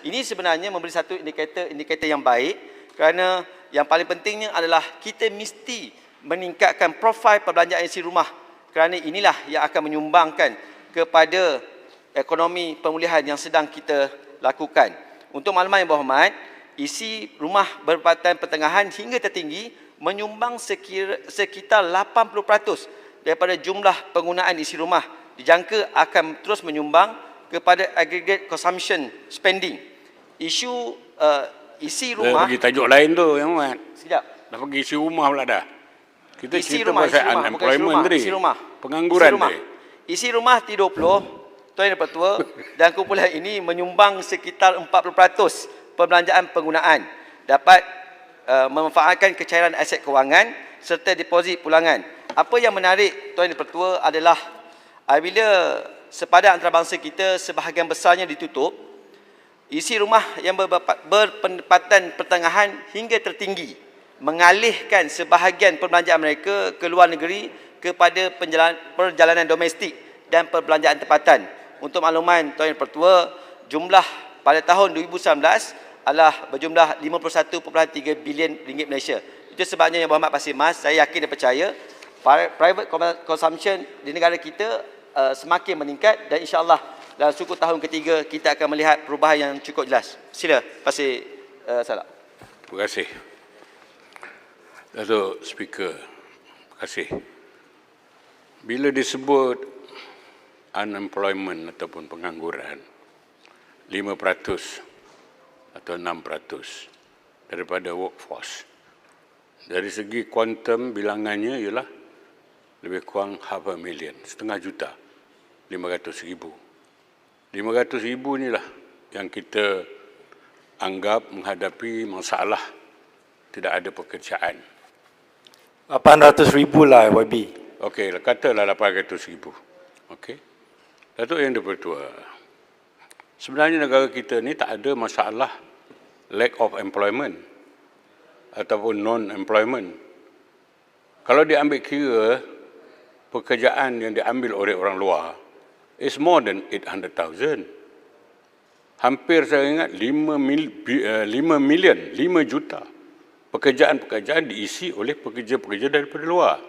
Speaker 1: Ini sebenarnya memberi satu indikator yang baik, kerana yang paling pentingnya adalah kita mesti meningkatkan profil perbelanjaan isi rumah, kerana inilah yang akan menyumbangkan kepada ekonomi pemulihan yang sedang kita lakukan. Untuk makluman Yang Berhormat, isi rumah berpendapatan pertengahan hingga tertinggi menyumbang sekitar 80% daripada jumlah penggunaan isi rumah, dijangka akan terus menyumbang kepada aggregate consumption spending. Isu isi rumah...
Speaker 6: Bagi tajuk lain tu Yang Berhormat.
Speaker 1: Sekejap.
Speaker 6: Dah pergi isi rumah pula dah. Kita
Speaker 1: Isi
Speaker 6: cerita
Speaker 1: rumah,
Speaker 6: pasal unemployment tadi.
Speaker 1: isi rumah.
Speaker 6: Pengangguran
Speaker 1: isi rumah.
Speaker 6: tadi.
Speaker 1: Isi rumah T20, Tuan Yang Pertua, dan kumpulan ini menyumbang sekitar 40% perbelanjaan penggunaan, dapat memanfaatkan kecairan aset kewangan serta deposit pulangan. Apa yang menarik Tuan Yang Pertua adalah apabila sepadan antarabangsa kita sebahagian besarnya ditutup, isi rumah yang berpendapatan pertengahan hingga tertinggi mengalihkan sebahagian perbelanjaan mereka ke luar negeri kepada perjalanan domestik dan perbelanjaan tempatan. Untuk makluman Tuan Yang Pertua, jumlah pada tahun 2019 adalah berjumlah 51.3 bilion ringgit Malaysia. Itu sebabnya Yang Berhormat Pasir Mas, saya yakin dan percaya private consumption di negara kita semakin meningkat, dan insya-Allah dalam suku tahun ketiga kita akan melihat perubahan yang cukup jelas. Sila Pasir Salak.
Speaker 6: Terima kasih. Datuk Speaker, terima kasih. Bila disebut unemployment ataupun pengangguran, 5% atau 6% daripada workforce, dari segi kuantum bilangannya ialah lebih kurang 500,000, setengah juta, 500,000. 500,000 inilah yang kita anggap menghadapi masalah tidak ada pekerjaan.
Speaker 7: 800,000 lah YB.
Speaker 6: Okey, katalah 800,000. Okey. Datuk Yang Dipertua, sebenarnya negara kita ni tak ada masalah lack of employment ataupun non-employment. Kalau diambil kira pekerjaan yang diambil oleh orang luar, is more than 800,000. Hampir saya ingat 5 juta pekerjaan-pekerjaan diisi oleh pekerja-pekerja daripada luar.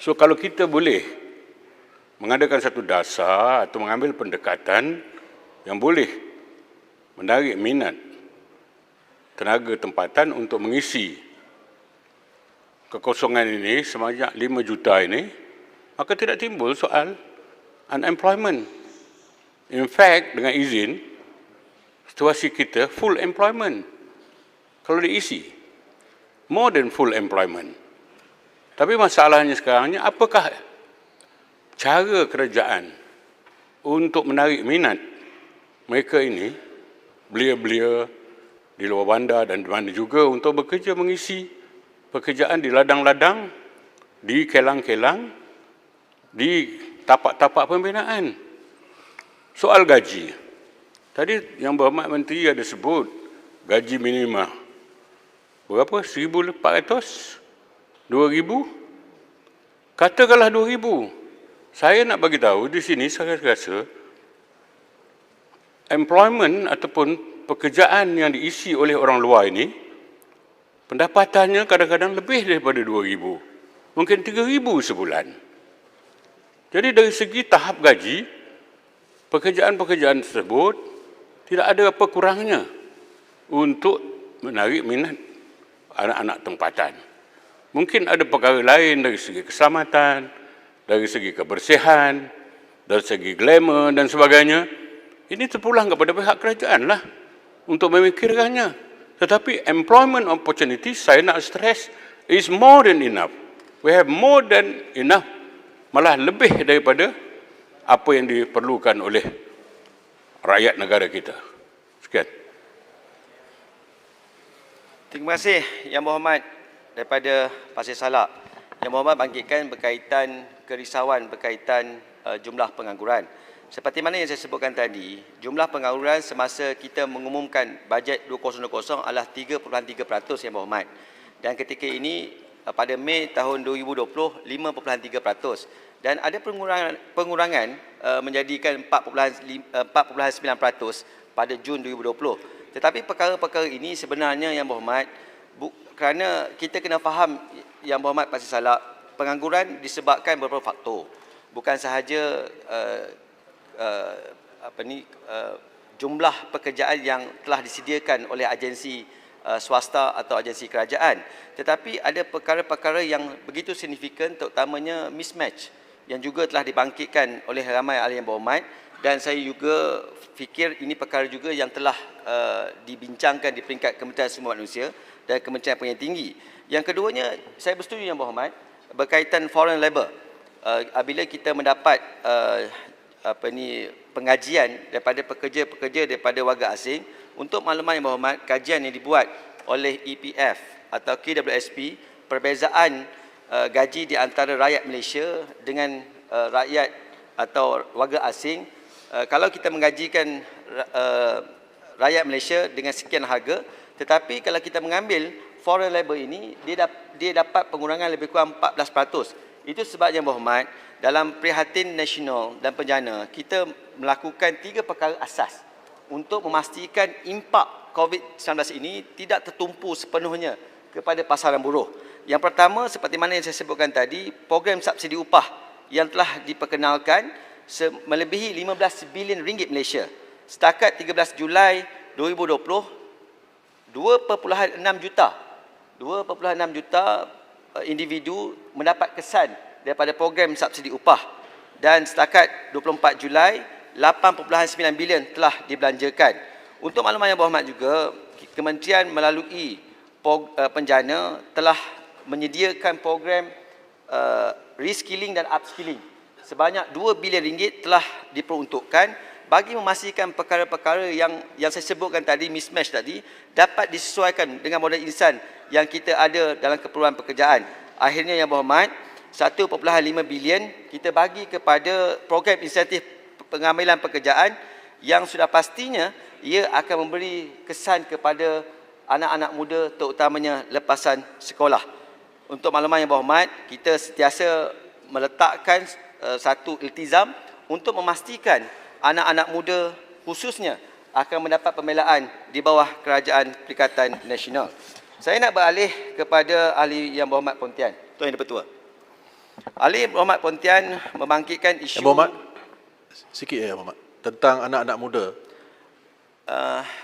Speaker 6: So kalau kita boleh mengadakan satu dasar atau mengambil pendekatan yang boleh menarik minat tenaga tempatan untuk mengisi kekosongan ini sebanyak 5 juta ini, maka tidak timbul soal unemployment. In fact, dengan izin, situasi kita full employment kalau diisi, more than full employment. Tapi masalahnya sekarang ni, apakah cara kerajaan untuk menarik minat mereka ini, belia-belia di luar bandar dan di mana juga, untuk bekerja mengisi pekerjaan di ladang-ladang, di kelang-kelang, di tapak-tapak pembinaan. Soal gaji, tadi Yang Berhormat Menteri ada sebut gaji minima berapa? 1,400? 2,000? Katakanlah 2,000. Saya nak bagi tahu di sini, saya rasa employment ataupun pekerjaan yang diisi oleh orang luar ini, pendapatannya kadang-kadang lebih daripada 2,000. Mungkin 3,000 sebulan. Jadi dari segi tahap gaji, pekerjaan-pekerjaan tersebut tidak ada apa kurangnya untuk menarik minat anak-anak tempatan. Mungkin ada perkara lain dari segi keselamatan, dari segi kebersihan, dari segi glamour dan sebagainya. Ini terpulang kepada pihak kerajaan lah untuk memikirkannya. Tetapi employment opportunity, saya nak stress, is more than enough. We have more than enough. Malah lebih daripada apa yang diperlukan oleh rakyat negara kita. Sekian.
Speaker 1: Terima kasih Yang Berhormat daripada Pasir Salak. Yang Berhormat bangkitkan berkaitan kerisauan berkaitan jumlah pengangguran. Seperti mana yang saya sebutkan tadi, jumlah pengangguran semasa kita mengumumkan bajet 2020 adalah 3.3% Yang Berhormat. Dan ketika ini pada Mei tahun 2020 5.3%. Dan ada pengurangan menjadikan 4.9% pada Jun 2020. Tetapi perkara-perkara ini sebenarnya Yang Berhormat, kerana kita kena faham Yang Berhormat Pasir Salak, pengangguran disebabkan beberapa faktor. Bukan sahaja jumlah pekerjaan yang telah disediakan oleh agensi swasta atau agensi kerajaan, tetapi ada perkara-perkara yang begitu signifikan, terutamanya mismatch yang juga telah dibangkitkan oleh ramai ahli Yang Berhormat, dan saya juga fikir ini perkara juga yang telah dibincangkan di peringkat Kementerian Sumber Manusia dan Kementerian Pendidikan Tinggi. Yang keduanya, saya bersetuju Yang Berhormat berkaitan foreign labour. Apabila kita mendapat pengajian daripada pekerja-pekerja daripada warga asing, untuk makluman Yang Berhormat, kajian yang dibuat oleh EPF atau KWSP, perbezaan gaji di antara rakyat Malaysia dengan rakyat atau warga asing, kalau kita menggajikan rakyat Malaysia dengan sekian harga, tetapi kalau kita mengambil foreign labour ini, dia dapat pengurangan lebih kurang 14%. Itu sebab Yang Berhormat, dalam Prihatin Nasional dan Penjana, kita melakukan 3 perkara asas untuk memastikan impak COVID-19 ini tidak tertumpu sepenuhnya kepada pasaran buruh. Yang pertama, seperti mana yang saya sebutkan tadi, program subsidi upah yang telah diperkenalkan melebihi 15 bilion ringgit Malaysia. Setakat 13 Julai 2020, 2.6 juta individu mendapat kesan daripada program subsidi upah, dan setakat 24 Julai 8.9 bilion telah dibelanjakan. Untuk makluman Yang Berhormat juga, Kementerian melalui Penjana telah menyediakan program reskilling dan upskilling sebanyak 2 bilion ringgit telah diperuntukkan bagi memastikan perkara-perkara yang saya sebutkan tadi, mismatch tadi, dapat disesuaikan dengan modal insan yang kita ada dalam keperluan pekerjaan. Akhirnya Yang Berhormat, 1.5 bilion kita bagi kepada program insentif pengambilan pekerjaan yang sudah pastinya ia akan memberi kesan kepada anak-anak muda, terutamanya lepasan sekolah. Untuk makluman Yang Berhormat, kita sentiasa meletakkan satu iltizam untuk memastikan anak-anak muda khususnya akan mendapat pembelaan di bawah Kerajaan Perikatan Nasional. Saya nak beralih kepada Ahli Yang Berhormat Pontian, Tuan Yang Di-Pertua. Ahli Berhormat Pontian membangkitkan isu...
Speaker 7: Yang Berhormat, sikit Yang Berhormat, tentang anak-anak muda.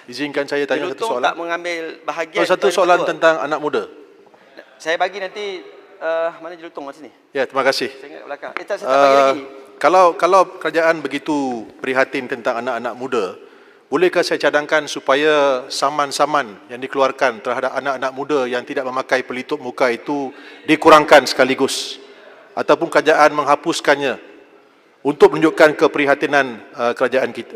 Speaker 7: Izinkan saya tanya satu soalan.
Speaker 1: Tak mengambil bahagian.
Speaker 7: Satu soalan tentang anak muda.
Speaker 1: Saya bagi nanti, mana Jelutong kat sini?
Speaker 7: Ya, terima kasih.
Speaker 1: Saya ingat belakang. Saya tak bagi lagi.
Speaker 7: Kalau kerajaan begitu prihatin tentang anak-anak muda, bolehkah saya cadangkan supaya saman-saman yang dikeluarkan terhadap anak-anak muda yang tidak memakai pelitup muka itu dikurangkan sekaligus, ataupun kerajaan menghapuskannya untuk menunjukkan keprihatinan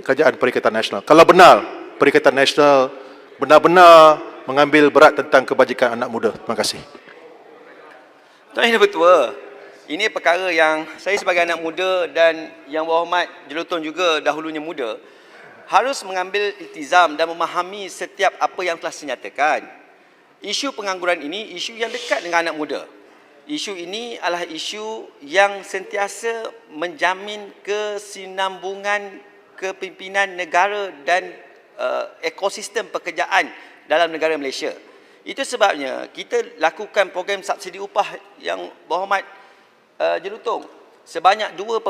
Speaker 7: kerajaan Perikatan Nasional. Kalau benar Perikatan Nasional benar-benar mengambil berat tentang kebajikan anak muda. Terima kasih.
Speaker 1: Tuan Yang Di-Pertua, ini perkara yang saya sebagai anak muda dan Yang Berhormat Jelutong juga dahulunya muda, harus mengambil iltizam dan memahami setiap apa yang telah dinyatakan. Isu pengangguran ini isu yang dekat dengan anak muda. Isu ini adalah isu yang sentiasa menjamin kesinambungan kepimpinan negara dan ekosistem pekerjaan dalam negara Malaysia. Itu sebabnya kita lakukan program subsidi upah Yang Berhormat Jelutong sebanyak 2.6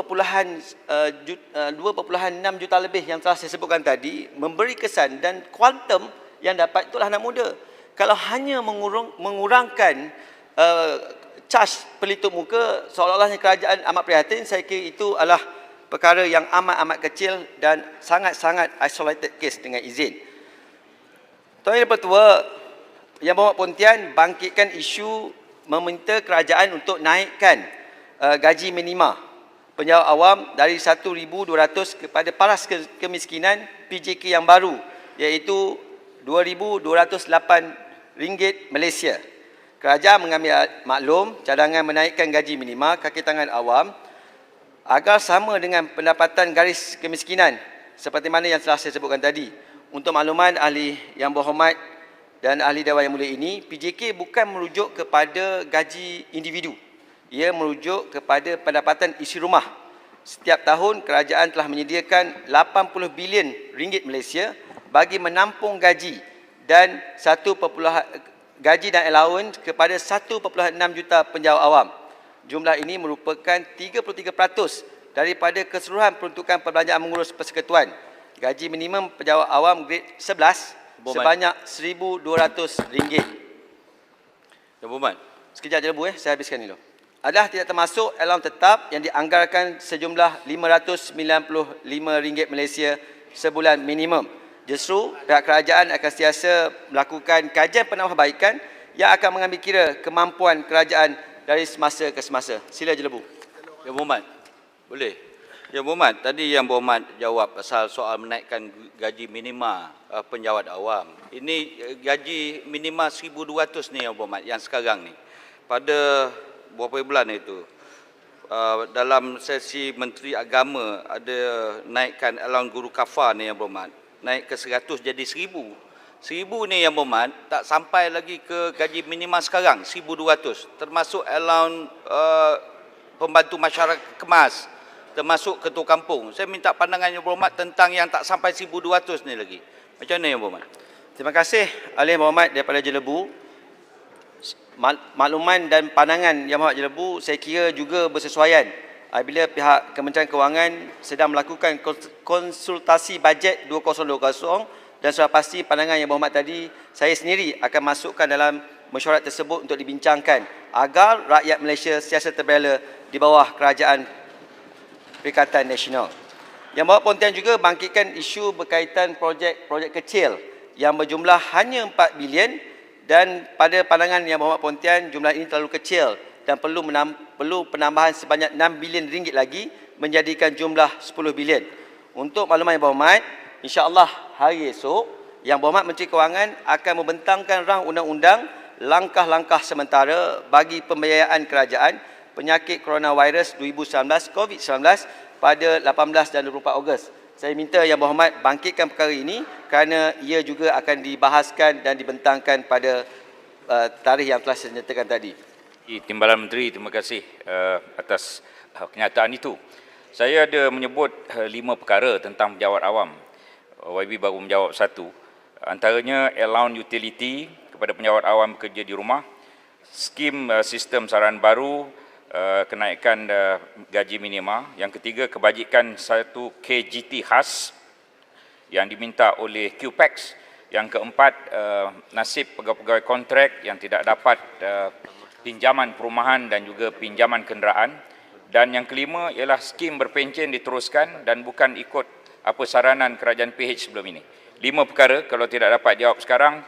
Speaker 1: juta lebih yang telah saya sebutkan tadi, memberi kesan, dan kuantum yang dapat itulah anak muda. Kalau hanya mengurangkan charge pelitup muka, seolah-olahnya kerajaan amat prihatin, saya kira itu adalah perkara yang amat-amat kecil dan sangat-sangat isolated case dengan izin. Tuan Yang Pertua, Yang Berhormat Pontian bangkitkan isu meminta kerajaan untuk naikkan gaji minima penjawat awam dari 1,200 kepada paras kemiskinan PJK yang baru, iaitu RM2,208 Malaysia. Kerajaan mengambil maklum cadangan menaikkan gaji minima kaki tangan awam agar sama dengan pendapatan garis kemiskinan seperti mana yang telah saya sebutkan tadi. Untuk makluman ahli yang berhormat dan ahli Dewan Yang Mulia ini, PJK bukan merujuk kepada gaji individu. Ia merujuk kepada pendapatan isi rumah. Setiap tahun kerajaan telah menyediakan 80 bilion ringgit Malaysia bagi menampung gaji dan gaji dan allowance kepada 1.6 juta penjawat awam. Jumlah ini merupakan 33% daripada keseluruhan peruntukan perbelanjaan mengurus persekutuan. Gaji minimum penjawat awam grade 11 sebanyak RM1,200.
Speaker 8: Yang Berhormat.
Speaker 1: Sekejap je lebu, saya habiskan dulu. Adalah tidak termasuk allowance tetap yang dianggarkan sejumlah RM595 Malaysia sebulan minimum. Justru pihak kerajaan akan sentiasa melakukan kajian penambahbaikan yang akan mengambil kira kemampuan kerajaan dari semasa ke semasa. Sila je lebu.
Speaker 8: Yang Berhormat. Boleh. Yang Berhormat, tadi Yang Berhormat jawab pasal soal menaikkan gaji minima penjawat awam. Ini gaji minima 1,200 ni Yang Berhormat, yang sekarang ni. Pada berapa bulan itu, dalam sesi Menteri Agama ada naikkan allowance guru kafar ni Yang Berhormat. Naik ke 100 jadi 1,000. 1,000 ni Yang Berhormat tak sampai lagi ke gaji minima sekarang, 1,200. Termasuk allowance pembantu masyarakat kemas, termasuk ketua kampung. Saya minta pandangan Yang Berhormat tentang yang tak sampai 1,200 ni lagi. Macam mana Yang Berhormat?
Speaker 1: Terima kasih Ahli Berhormat daripada Jelebu. Makluman dan pandangan Yang Berhormat Jelebu saya kira juga bersesuaian apabila pihak Kementerian Kewangan sedang melakukan konsultasi bajet 2020 dan sudah pasti pandangan Yang Berhormat tadi saya sendiri akan masukkan dalam mesyuarat tersebut untuk dibincangkan agar rakyat Malaysia sentiasa terbela di bawah kerajaan Perikatan Nasional. Yang Berhormat Pontian juga bangkitkan isu berkaitan projek kecil yang berjumlah hanya 4 bilion dan pada pandangan Yang Berhormat Pontian jumlah ini terlalu kecil dan perlu penambahan sebanyak 6 bilion ringgit lagi menjadikan jumlah 10 bilion. Untuk makluman Yang Berhormat, insya-Allah hari esok Yang Berhormat Menteri Kewangan akan membentangkan rang undang-undang langkah-langkah sementara bagi pembiayaan kerajaan penyakit coronavirus 2019 COVID-19 pada 18 dan 24 Ogos. Saya minta Yang Berhormat bangkitkan perkara ini kerana ia juga akan dibahaskan dan dibentangkan pada tarikh yang telah saya nyatakan tadi.
Speaker 3: Timbalan Menteri, terima kasih atas kenyataan itu. Saya ada menyebut 5 perkara tentang penjawat awam. YB baru menjawab 1. Antaranya allowance utility kepada penjawat awam bekerja di rumah, skim sistem saran baru, kenaikan gaji minima. Yang ketiga, kebajikan 1 KGT khas yang diminta oleh QPEX. Yang keempat, nasib pegawai-pegawai kontrak yang tidak dapat pinjaman perumahan dan juga pinjaman kenderaan. Dan yang kelima ialah skim berpencen diteruskan dan bukan ikut apa saranan kerajaan PH sebelum ini. 5 perkara, kalau tidak dapat jawab sekarang,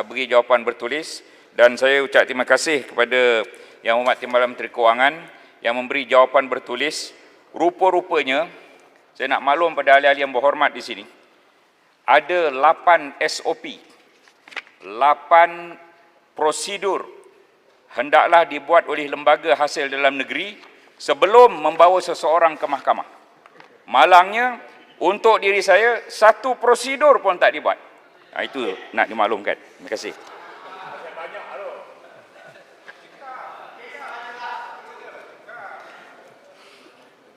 Speaker 3: beri jawapan bertulis. Dan saya ucap terima kasih kepada Yang Berhormat Timbalan Menteri Kewangan yang memberi jawapan bertulis. Rupa-rupanya, saya nak maklum pada ahli-ahli yang berhormat di sini, ada 8 SOP, 8 prosedur hendaklah dibuat oleh lembaga hasil dalam negeri sebelum membawa seseorang ke mahkamah. Malangnya, untuk diri saya, 1 prosedur pun tak dibuat. Itu nak dimaklumkan. Terima kasih.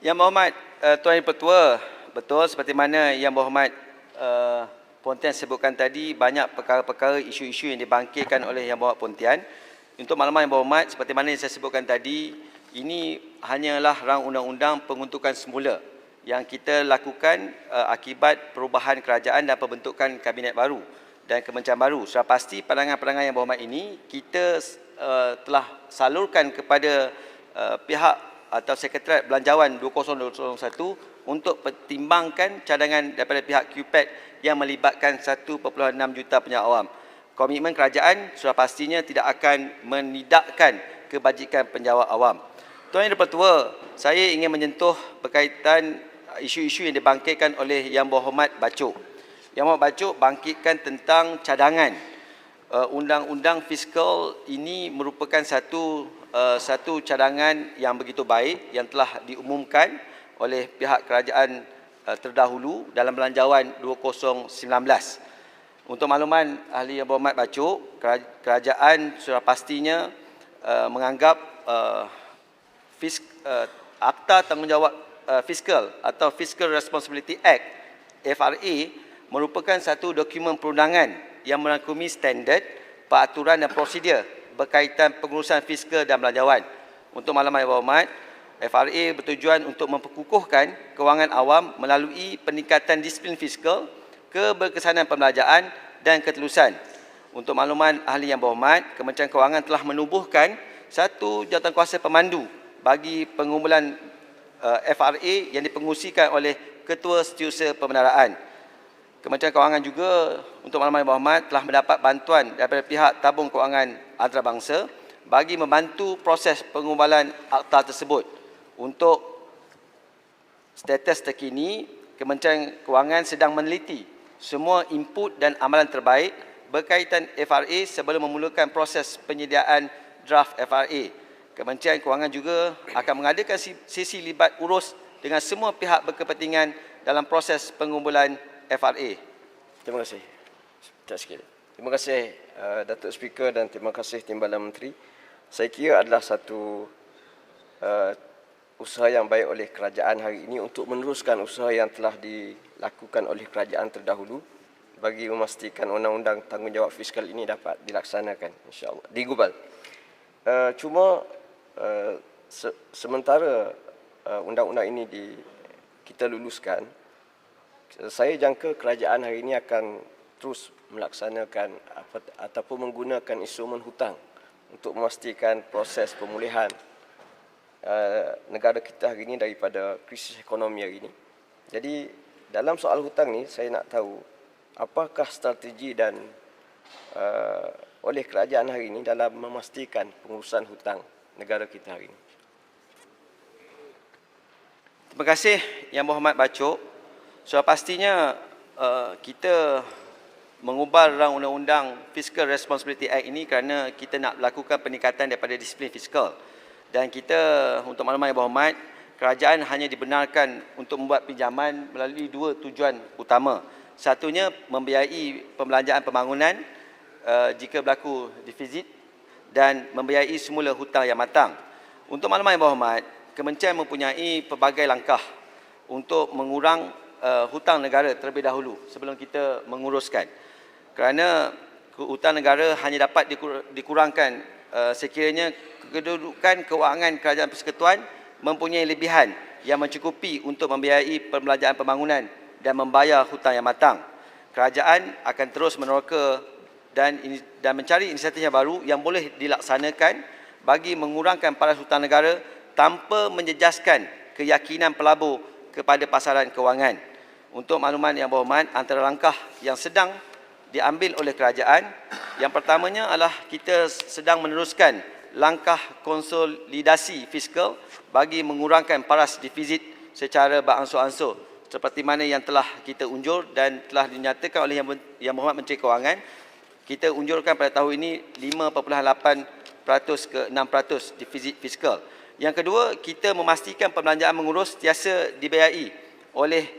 Speaker 1: Yang Berhormat Tuan Yang Pertua, betul seperti mana Yang Berhormat Pontian sebutkan tadi, banyak perkara-perkara isu-isu yang dibangkitkan oleh Yang Berhormat Pontian. Untuk makluman Yang Berhormat, seperti mana yang saya sebutkan tadi, ini hanyalah rang undang-undang penguntukan semula yang kita lakukan akibat perubahan kerajaan dan pembentukan kabinet baru dan kementerian baru. Sudah pasti pandangan-pandangan Yang Berhormat ini kita telah salurkan kepada pihak atau Sekretariat Belanjawan 2021 untuk pertimbangkan cadangan daripada pihak QPED yang melibatkan 1.6 juta penjawat awam. Komitmen kerajaan sudah pastinya tidak akan menidakkan kebajikan penjawat awam. Tuan Yang Dipertua, saya ingin menyentuh berkaitan isu-isu yang dibangkitkan oleh Yang Berhormat Bacok. Yang Berhormat Bacok bangkitkan tentang cadangan. Undang-undang fiskal ini merupakan satu cadangan yang begitu baik yang telah diumumkan oleh pihak kerajaan terdahulu dalam Belanjawan 2019. Untuk makluman Ahli Yang Berhormat Bacok, kerajaan sudah pastinya menganggap Akta Tanggungjawab Fiskal atau Fiscal Responsibility Act FRA merupakan satu dokumen perundangan yang merangkumi standard, peraturan dan prosedur berkaitan pengurusan fiskal dan belanjawan. Untuk makluman Yang Berhormat, FRA bertujuan untuk memperkukuhkan kewangan awam melalui peningkatan disiplin fiskal, keberkesanan pembelanjaan dan ketelusan. Untuk makluman Ahli Yang Berhormat, Kementerian Kewangan telah menubuhkan satu jawatankuasa pemandu bagi pengumpulan FRA yang dipengusikan oleh Ketua Setiausaha Pembendaraan. Kementerian Kewangan juga untuk makluman Yang Berhormat telah mendapat bantuan daripada pihak tabung kewangan antarabangsa bagi membantu proses pengumpulan akta tersebut. Untuk status terkini, Kementerian Kewangan sedang meneliti semua input dan amalan terbaik berkaitan FRA sebelum memulakan proses penyediaan draft FRA. Kementerian Kewangan juga akan mengadakan sesi libat urus dengan semua pihak berkepentingan dalam proses pengumpulan FRA.
Speaker 9: Terima kasih. Terima kasih Datuk Speaker dan terima kasih Timbalan Menteri. Saya kira adalah satu usaha yang baik oleh kerajaan hari ini untuk meneruskan usaha yang telah dilakukan oleh kerajaan terdahulu bagi memastikan undang-undang tanggungjawab fiskal ini dapat dilaksanakan, insya-Allah, digubal. Cuma sementara undang-undang ini kita luluskan, saya jangka kerajaan hari ini akan terus melaksanakan ataupun menggunakan instrumen hutang untuk memastikan proses pemulihan negara kita hari ini daripada krisis ekonomi hari ini. Jadi dalam soal hutang ni saya nak tahu apakah strategi dan oleh kerajaan hari ini dalam memastikan pengurusan hutang negara kita hari ini.
Speaker 1: Terima kasih Yang Berhormat Bacok. Sudah pastinya kita mengubah Undang-Undang Fiscal Responsibility Act ini kerana kita nak melakukan peningkatan daripada disiplin fiskal. Dan kita, untuk makluman Yang Berhormat, kerajaan hanya dibenarkan untuk membuat pinjaman melalui dua tujuan utama. Satunya, membiayai pembelanjaan pembangunan jika berlaku defisit dan membiayai semula hutang yang matang. Untuk makluman Yang Berhormat, Kementerian mempunyai pelbagai langkah untuk mengurang hutang negara terlebih dahulu sebelum kita menguruskan. Kerana hutang negara hanya dapat dikurangkan sekiranya kedudukan kewangan kerajaan persekutuan mempunyai lebihan yang mencukupi untuk membiayai pembelanjaan pembangunan dan membayar hutang yang matang. Kerajaan akan terus meneroka dan mencari inisiatif yang baru yang boleh dilaksanakan bagi mengurangkan paras hutang negara tanpa menjejaskan keyakinan pelabur kepada pasaran kewangan. Untuk makluman Yang Berhormat, antara langkah yang sedang diambil oleh kerajaan, yang pertamanya adalah kita sedang meneruskan langkah konsolidasi fiskal bagi mengurangkan paras defisit secara beransur-ansur seperti mana yang telah kita unjur dan telah dinyatakan oleh Yang Berhormat Menteri Kewangan. Kita unjurkan pada tahun ini 5.8% ke 6% defisit fiskal. Yang kedua, kita memastikan pembelanjaan mengurus sentiasa dibiayai oleh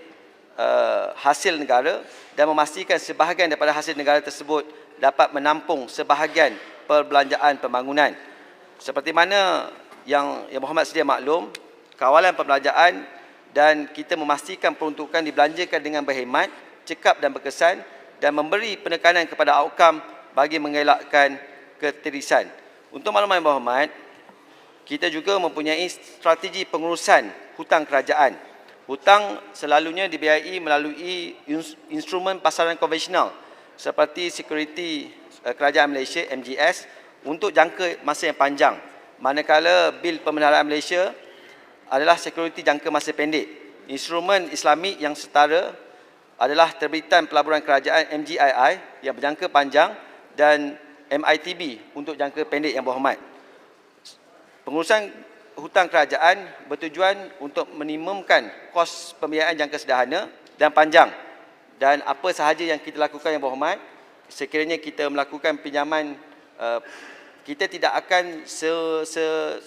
Speaker 1: hasil negara dan memastikan sebahagian daripada hasil negara tersebut dapat menampung sebahagian perbelanjaan pembangunan. Seperti mana yang Berhormat sedia maklum, kawalan perbelanjaan dan kita memastikan peruntukan dibelanjakan dengan berhemat, cekap dan berkesan dan memberi penekanan kepada outcome bagi mengelakkan ketirisan. Untuk makluman Yang Berhormat, kita juga mempunyai strategi pengurusan hutang kerajaan. Hutang selalunya dibiayai melalui instrumen pasaran konvensional seperti Security Kerajaan Malaysia MGS untuk jangka masa yang panjang. Manakala bil pemeliharaan Malaysia adalah security jangka masa pendek. instrumen Islamik yang setara adalah terbitan pelaburan kerajaan MGII yang berjangka panjang dan MITB untuk jangka pendek yang berhormat. Pengurusan hutang kerajaan bertujuan untuk minimumkan kos pembiayaan jangka sederhana dan panjang, dan apa sahaja yang kita lakukan yang berhormat, sekiranya kita melakukan pinjaman, kita tidak akan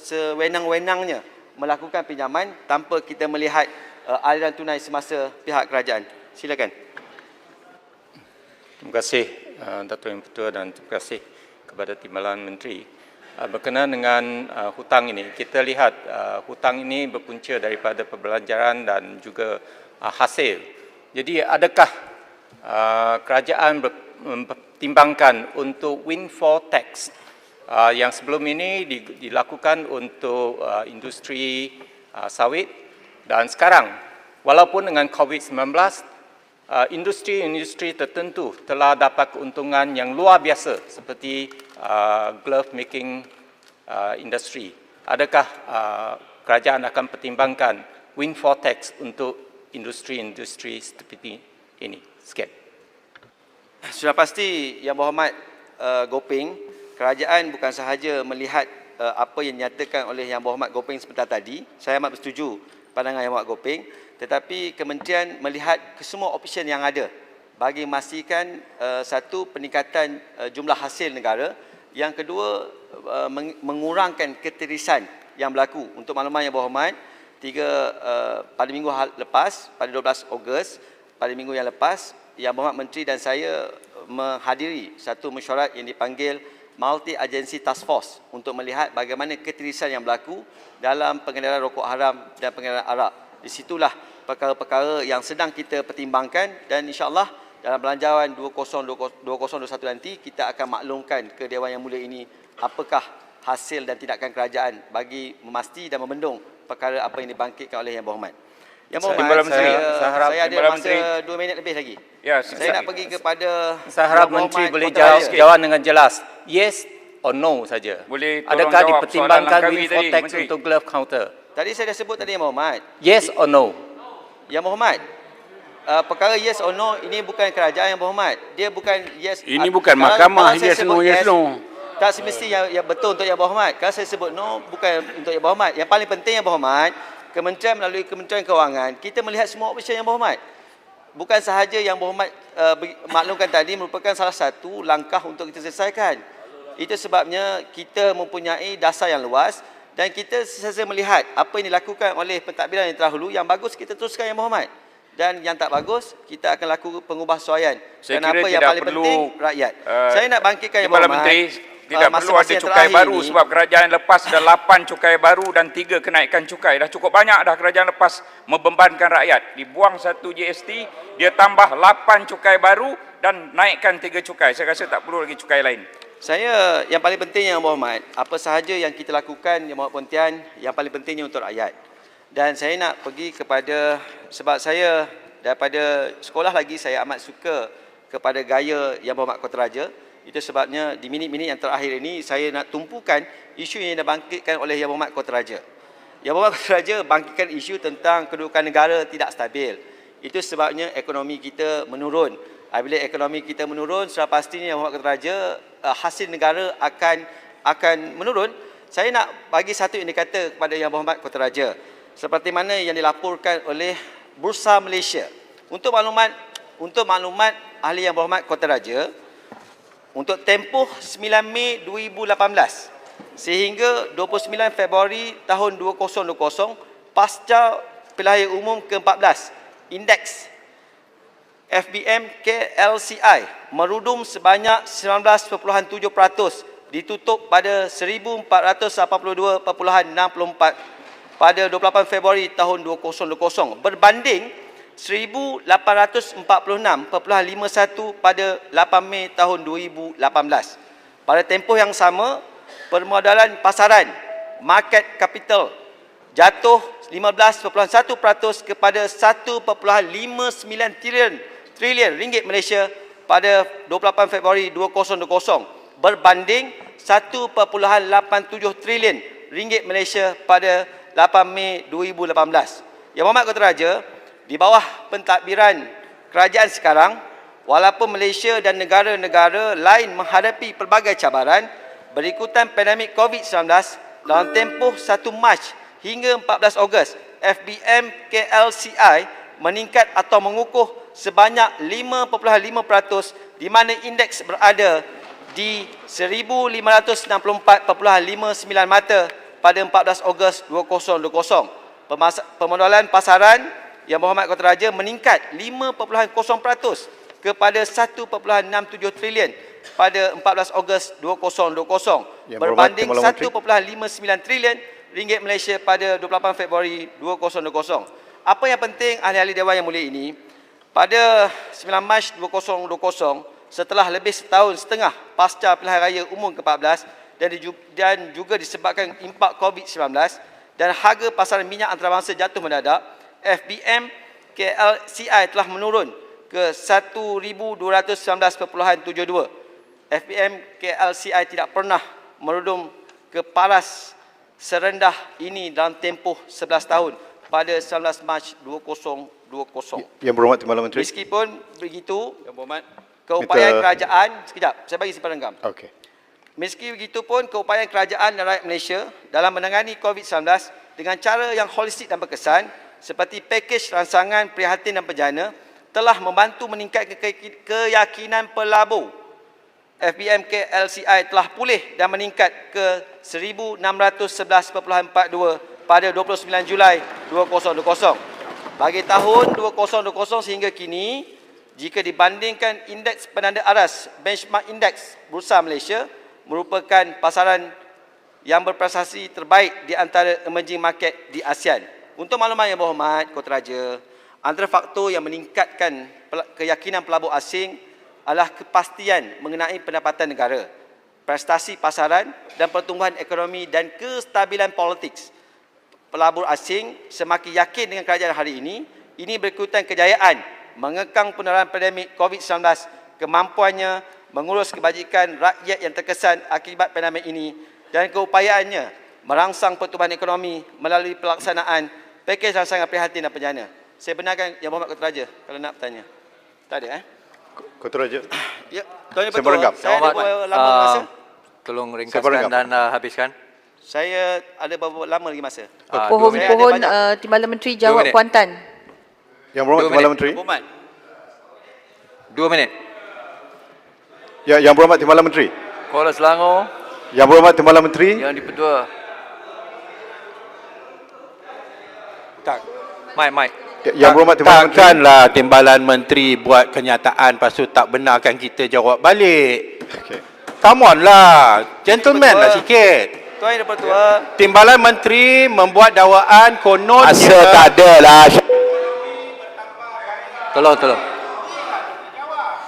Speaker 1: sewenang-wenangnya melakukan pinjaman tanpa kita melihat aliran tunai semasa pihak kerajaan. Silakan.
Speaker 10: Terima kasih Datuk Yang Ketua dan terima kasih kepada Timbalan Menteri. Berkenaan dengan hutang ini, kita lihat hutang ini berpunca daripada perbelanjaran dan juga hasil. Jadi adakah kerajaan mempertimbangkan untuk windfall tax yang sebelum ini dilakukan untuk industri sawit, dan sekarang walaupun dengan COVID-19 industri-industri tertentu telah dapat keuntungan yang luar biasa seperti glove making industry. Adakah kerajaan akan pertimbangkan windfall tax untuk industri-industri seperti ini? Sekian.
Speaker 1: Sudah pasti Yang Berhormat Gopeng, kerajaan bukan sahaja melihat apa yang dinyatakan oleh Yang Berhormat Gopeng sebentar tadi. Saya amat bersetuju pandangan Yang Berhormat Gopeng, tetapi kementerian melihat kesemua option yang ada bagi memastikan satu, peningkatan jumlah hasil negara, yang kedua, mengurangkan keterisan yang berlaku. Untuk makluman Yang Berhormat, pada minggu lepas, pada 12 Ogos, pada minggu yang lepas, Yang Berhormat Menteri dan saya menghadiri satu mesyuarat yang dipanggil Multi Agency Task Force untuk melihat bagaimana keterisan yang berlaku dalam pengedaran rokok haram dan pengedaran arak. Di situlah perkara-perkara yang sedang kita pertimbangkan, dan insya-Allah dalam belanjawan 2021 nanti kita akan maklumkan ke Dewan Yang Mulia ini apakah hasil dan tindakan kerajaan bagi memastikan dan membendung perkara apa yang dibangkitkan oleh Yang Berhormat. Yang Berhormat, saya ada masa 2 minit lebih lagi.
Speaker 3: Ya,
Speaker 1: saya nak pergi kepada
Speaker 10: Saya harap Menteri boleh jawab dengan jelas. Yes or no saja.
Speaker 3: Boleh tolong
Speaker 10: adakah
Speaker 3: jawab
Speaker 10: dipertimbangkan
Speaker 3: soalan
Speaker 10: windfall
Speaker 3: tadi,
Speaker 10: tax
Speaker 3: Menteri?
Speaker 10: untuk glove counter?
Speaker 1: Tadi saya dah sebut tadi Yang Berhormat.
Speaker 10: Yes or no?
Speaker 1: Yang Berhormat, perkara yes or no ini bukan kerajaan Yang Berhormat. Dia bukan yes.
Speaker 6: Ini bukan mahkamah yes no, yes no.
Speaker 1: Tak semesti yang betul untuk Yang Berhormat. Kalau saya sebut no, bukan untuk Yang Berhormat. Yang paling penting Yang Berhormat, kementerian melalui Kementerian Kewangan, kita melihat semua opsi Yang Berhormat. Bukan sahaja Yang Berhormat maklumkan tadi merupakan salah satu langkah untuk kita selesaikan. Itu sebabnya kita mempunyai dasar yang luas dan kita sentiasa melihat apa yang dilakukan oleh pentadbiran yang terdahulu. Yang bagus kita teruskan Yang Berhormat, dan yang tak bagus kita akan lakukan pengubahsuaian. Dan apa yang paling penting, rakyat. Saya nak bangkitkan Yang Berhormat,
Speaker 3: Menteri, tidak perlu ada cukai baru ini, sebab kerajaan lepas ada 8 cukai baru dan 3 kenaikan cukai. Dah cukup banyak dah kerajaan lepas membebankan rakyat. Dibuang 1 GST, dia tambah 8 cukai baru dan naikkan 3 cukai. Saya rasa tak perlu lagi cukai lain.
Speaker 1: Saya, yang paling penting Yang Berhormat, apa sahaja yang kita lakukan Yang Berhormat Pontian, yang paling pentingnya untuk rakyat. Dan saya nak pergi kepada, sebab saya daripada sekolah lagi saya amat suka kepada gaya Yang Berhormat Kotaraja. Itu sebabnya di minit-minit yang terakhir ini saya nak tumpukan isu yang dibangkitkan oleh Yang Berhormat Kotaraja. Yang Berhormat Kotaraja bangkitkan isu tentang kedudukan negara tidak stabil. Itu sebabnya ekonomi kita menurun. Bila ekonomi kita menurun, sudah pastinya Yang Berhormat Kotaraja hasil negara akan menurun. Saya nak bagi satu indikator kepada Yang Berhormat Kotaraja, seperti mana yang dilaporkan oleh Bursa Malaysia. Untuk maklumat ahli Yang Berhormat Kotaraja, untuk tempoh 9 Mei 2018 sehingga 29 Februari tahun 2020 pasca pilihan umum ke-14, indeks FBM KLCI merudum sebanyak 19.7%, ditutup pada 1482.64 pada 28 Februari tahun 2020 berbanding 1846.51 pada 8 Mei tahun 2018. Pada tempoh yang sama, permodalan pasaran market capital jatuh 15.1% kepada 1.59 triliun ringgit Malaysia pada 28 Februari 2020 berbanding 1.87 triliun ringgit Malaysia pada 8 Mei 2018. Yang Berhormat Kotaraja, di bawah pentadbiran kerajaan sekarang, walaupun Malaysia dan negara-negara lain menghadapi pelbagai cabaran berikutan pandemik COVID-19 dalam tempoh 1 Mac hingga 14 Ogos, FBM KLCI meningkat atau mengukuh sebanyak 5.5% di mana indeks berada di 1564.59 mata pada 14 Ogos 2020. Pemodalan pasaran Yang Berhormat Kota Raja meningkat 5.0% kepada 1.67 trilion pada 14 Ogos 2020 berbanding 1.59 trilion ringgit Malaysia pada 28 Februari 2020. Apa yang penting ahli-ahli Dewan Yang Mulia ini, pada 9 Mac 2020 setelah lebih setahun setengah pasca pilihan raya umum ke-14 dan juga disebabkan impak COVID-19 dan harga pasaran minyak antarabangsa jatuh mendadak, FBM KLCI telah menurun ke 1,219.72. FBM KLCI tidak pernah merudum ke paras serendah ini dalam tempoh 11 tahun pada 19 Mac 2020.
Speaker 7: Yang Berhormat Timbalan Menteri.
Speaker 1: Meskipun begitu,
Speaker 8: Yang Berhormat,
Speaker 1: keupayaan kerajaan, sekejap, saya bagi simpan renggam.
Speaker 7: Okey.
Speaker 1: Meski begitu pun, keupayaan kerajaan dan rakyat Malaysia dalam menangani COVID-19 dengan cara yang holistik dan berkesan, seperti pakej ransangan prihatin dan bejana, telah membantu meningkatkan keyakinan pelabur. FBM KLCI telah pulih dan meningkat ke 1,611.42 pada 29 Julai 2020. Bagi tahun 2020 sehingga kini, jika dibandingkan indeks penanda aras benchmark index Bursa Malaysia merupakan pasaran yang berprestasi terbaik di antara emerging market di ASEAN. Untuk makluman Yang Berhormat Kota Raja, antara faktor yang meningkatkan keyakinan pelabur asing adalah kepastian mengenai pendapatan negara, prestasi pasaran dan pertumbuhan ekonomi dan kestabilan politik. Pelabur asing semakin yakin dengan kerajaan hari ini berikutan kejayaan mengekang penularan pandemik COVID-19, kemampuannya mengurus kebajikan rakyat yang terkesan akibat pandemik ini dan keupayaannya merangsang pertumbuhan ekonomi melalui pelaksanaan pakej ransangan prihatin dan bejana. Saya benarkan Yang Berhormat Kota Raja kalau nak bertanya. Tak ada
Speaker 7: Kota Raja.
Speaker 1: Ya, Tuan
Speaker 7: Saya
Speaker 1: Betul.
Speaker 7: berenggam.
Speaker 1: Saya ada berapa lama masa?
Speaker 11: Tolong
Speaker 7: Saya
Speaker 11: ringkaskan
Speaker 7: berenggam.
Speaker 11: dan habiskan.
Speaker 1: Saya ada berapa lama lagi masa?
Speaker 12: Pohon
Speaker 1: Saya ada banyak.
Speaker 12: Timbalan Menteri jawab
Speaker 11: minit.
Speaker 12: Kuantan.
Speaker 7: Yang Berhormat
Speaker 11: 2
Speaker 7: Timbalan
Speaker 11: minit.
Speaker 7: Menteri.
Speaker 8: Yang Berhormat,
Speaker 11: 2 minit.
Speaker 7: Ya, Yang Berhormat Timbalan Menteri.
Speaker 11: Kuala Selangor
Speaker 7: Yang Berhormat Timbalan Menteri.
Speaker 11: yang di-Pertua.
Speaker 10: Tak.
Speaker 11: Mike.
Speaker 7: Yang Berhormat Timbalan Menteri.
Speaker 10: Takkanlah Timbalan Menteri buat kenyataan lepas tu tak benarkan kita jawab balik.
Speaker 7: Okey.
Speaker 10: Come on lah. Gentleman
Speaker 1: Betul.
Speaker 10: lah sikit.
Speaker 1: Tuan Yang Dipertua,
Speaker 10: Timbalan Menteri membuat dakwaan kononnya.
Speaker 11: Asa tak ada lah. Tolong.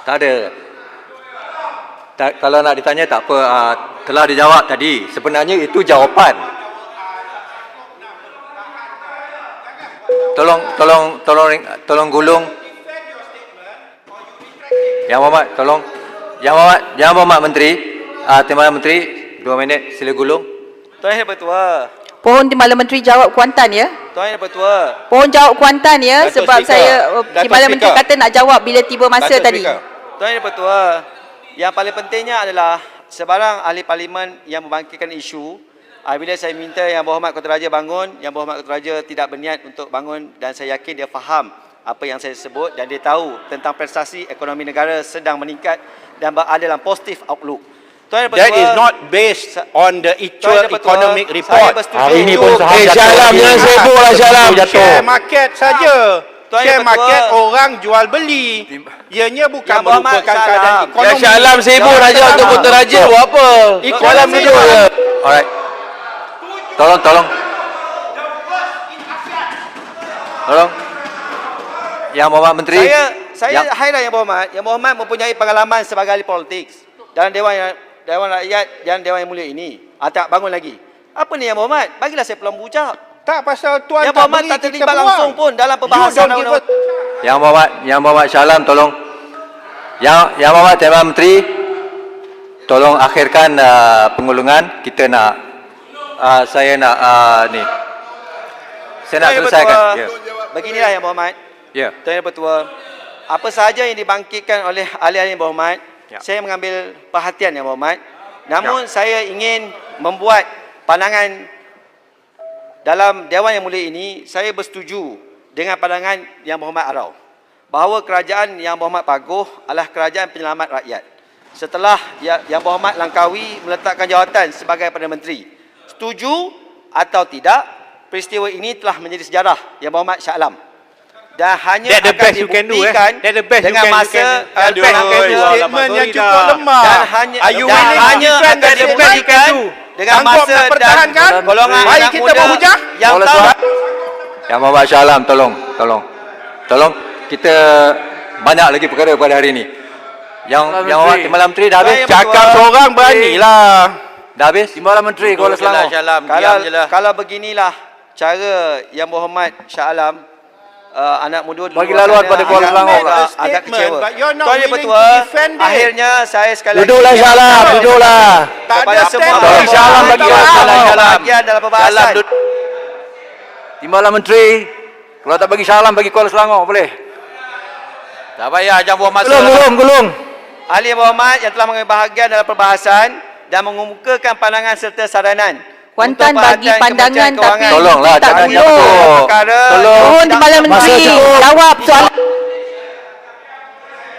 Speaker 11: Tak ada. Kalau nak ditanya tak apa. Telah dijawab tadi. Sebenarnya itu jawapan. Tolong gulung. Yang Berhormat, tolong. Yang Berhormat Menteri, Timbalan Menteri, 2 minit sila gulung.
Speaker 1: Tuan Yang Dipertua,
Speaker 12: Pohon Timbalan Menteri jawab Kuantan ya.
Speaker 1: Tuan Yang Dipertua.
Speaker 12: Pohon jawab Kuantan ya
Speaker 10: Datuk
Speaker 12: sebab
Speaker 10: Speaker.
Speaker 12: saya
Speaker 10: Datuk
Speaker 12: Timbalan Menteri
Speaker 10: Speaker.
Speaker 12: kata nak jawab bila tiba masa
Speaker 10: Datuk
Speaker 12: tadi.
Speaker 10: Speaker.
Speaker 1: Tuan Yang Dipertua, yang paling pentingnya adalah sebarang ahli parlimen yang membangkitkan isu, bila saya minta Yang Berhormat Kota Raja bangun, Yang Berhormat Kota Raja tidak berniat untuk bangun dan saya yakin dia faham apa yang saya sebut dan dia tahu tentang prestasi ekonomi negara sedang meningkat dan berada dalam positive outlook. Tuan Yang
Speaker 10: That
Speaker 1: Dipertua,
Speaker 10: is not based on the actual
Speaker 1: Tuan Yang Dipertua,
Speaker 10: economic
Speaker 1: saya
Speaker 10: report.
Speaker 1: bersetuju.
Speaker 11: Hari ini pun saham jatuh.
Speaker 10: Syalam jangan sibuk lah Syalam.
Speaker 11: Jatuh.
Speaker 10: Share market saja.
Speaker 1: Tuan
Speaker 10: Share
Speaker 1: Yang Bertua.
Speaker 10: market orang jual beli. Ianya bukan
Speaker 1: Yang Berhormat
Speaker 10: merupakan
Speaker 1: Syalam.
Speaker 10: keadaan
Speaker 11: Ya
Speaker 10: ekonomi.
Speaker 11: Syalam sibuk
Speaker 1: Jangan
Speaker 11: Raja
Speaker 1: salah.
Speaker 11: untuk Kota Raja buat apa? Syalam
Speaker 10: Ekonomi
Speaker 11: duduk je. Alright. Tolong. Yang Berhormat Menteri.
Speaker 1: Saya hairan Yang Berhormat. Yang Berhormat mempunyai pengalaman sebagai ahli politik dalam Dewan Rakyat dan Dewan Yang Mulia ini. Tak bangun lagi. Apa ni Yang Berhormat? Bagilah saya peluang bucak.
Speaker 10: Tak pasal tuan
Speaker 1: Yang
Speaker 10: tak
Speaker 1: Berhormat
Speaker 10: beri
Speaker 1: tak
Speaker 10: kita
Speaker 1: terlibat
Speaker 10: peluang.
Speaker 1: langsung pun dalam perbahasan
Speaker 10: You don't give
Speaker 1: undang-undang.
Speaker 10: us-
Speaker 11: Yang Berhormat Syalam tolong. Yang Berhormat Timbalan Menteri. Tolong akhirkan pengulungan. Kita nak saya nak ni. Saya nak
Speaker 1: Tuan Yang
Speaker 11: selesaikan.
Speaker 1: Bertua,
Speaker 11: Ya.
Speaker 1: Beginilah Yang Berhormat.
Speaker 3: Ya.
Speaker 1: Tuan Yang Bertuan, apa sahaja yang dibangkitkan oleh ahli-ahli yang berhormat, saya mengambil perhatian yang berhormat. Namun saya ingin membuat pandangan dalam Dewan Yang Mulia ini, saya bersetuju dengan pandangan Yang Berhormat Arau bahawa kerajaan Yang Berhormat Paguh adalah kerajaan penyelamat rakyat. Setelah Yang Berhormat Langkawi meletakkan jawatan sebagai Perdana Menteri, setuju atau tidak, peristiwa ini telah menjadi sejarah Yang Berhormat Shah Alam. Dan hanya akan dibuktikan dengan masa
Speaker 5: statement yang cukup lemah.
Speaker 1: dan hanya akan dibuktikan dengan masa dan golongan anak muda yang tahu.
Speaker 11: Yang Berhormat Shah Alam, tolong. Kita banyak lagi perkara pada hari ini. Yang Berhormat Timbalan Menteri dah habis.
Speaker 5: Cakap seorang beranilah.
Speaker 11: Dah habis? Timbalan Menteri Kuala Selangor.
Speaker 1: Kalau beginilah cara Yang Berhormat Shah Alam, anak muda
Speaker 11: bagi laluan pada Kuala Selangor.
Speaker 1: Agak kecewa. Tuan Yang Bertua, akhirnya saya sekali lagi
Speaker 11: Duduklah Shah Alam, duduklah.
Speaker 1: kepada semua
Speaker 11: Tolong Shah Alam bagi
Speaker 1: bahagian dalam perbahasan.
Speaker 11: Timbalan Menteri, kalau tak bagi Shah Alam bagi Kuala Selangor boleh?
Speaker 8: Tak payah, jangan buang masa.
Speaker 11: Gulung.
Speaker 1: Ahli yang berhormat yang telah mengambil bahagian dalam perbahasan dan mengemukakan pandangan serta saranan.
Speaker 12: Kuan Tan bagi pandangan tapi
Speaker 11: tolonglah,
Speaker 12: tak
Speaker 11: jangan
Speaker 12: gulung. Mohon Timbalan Menteri jawab soalan.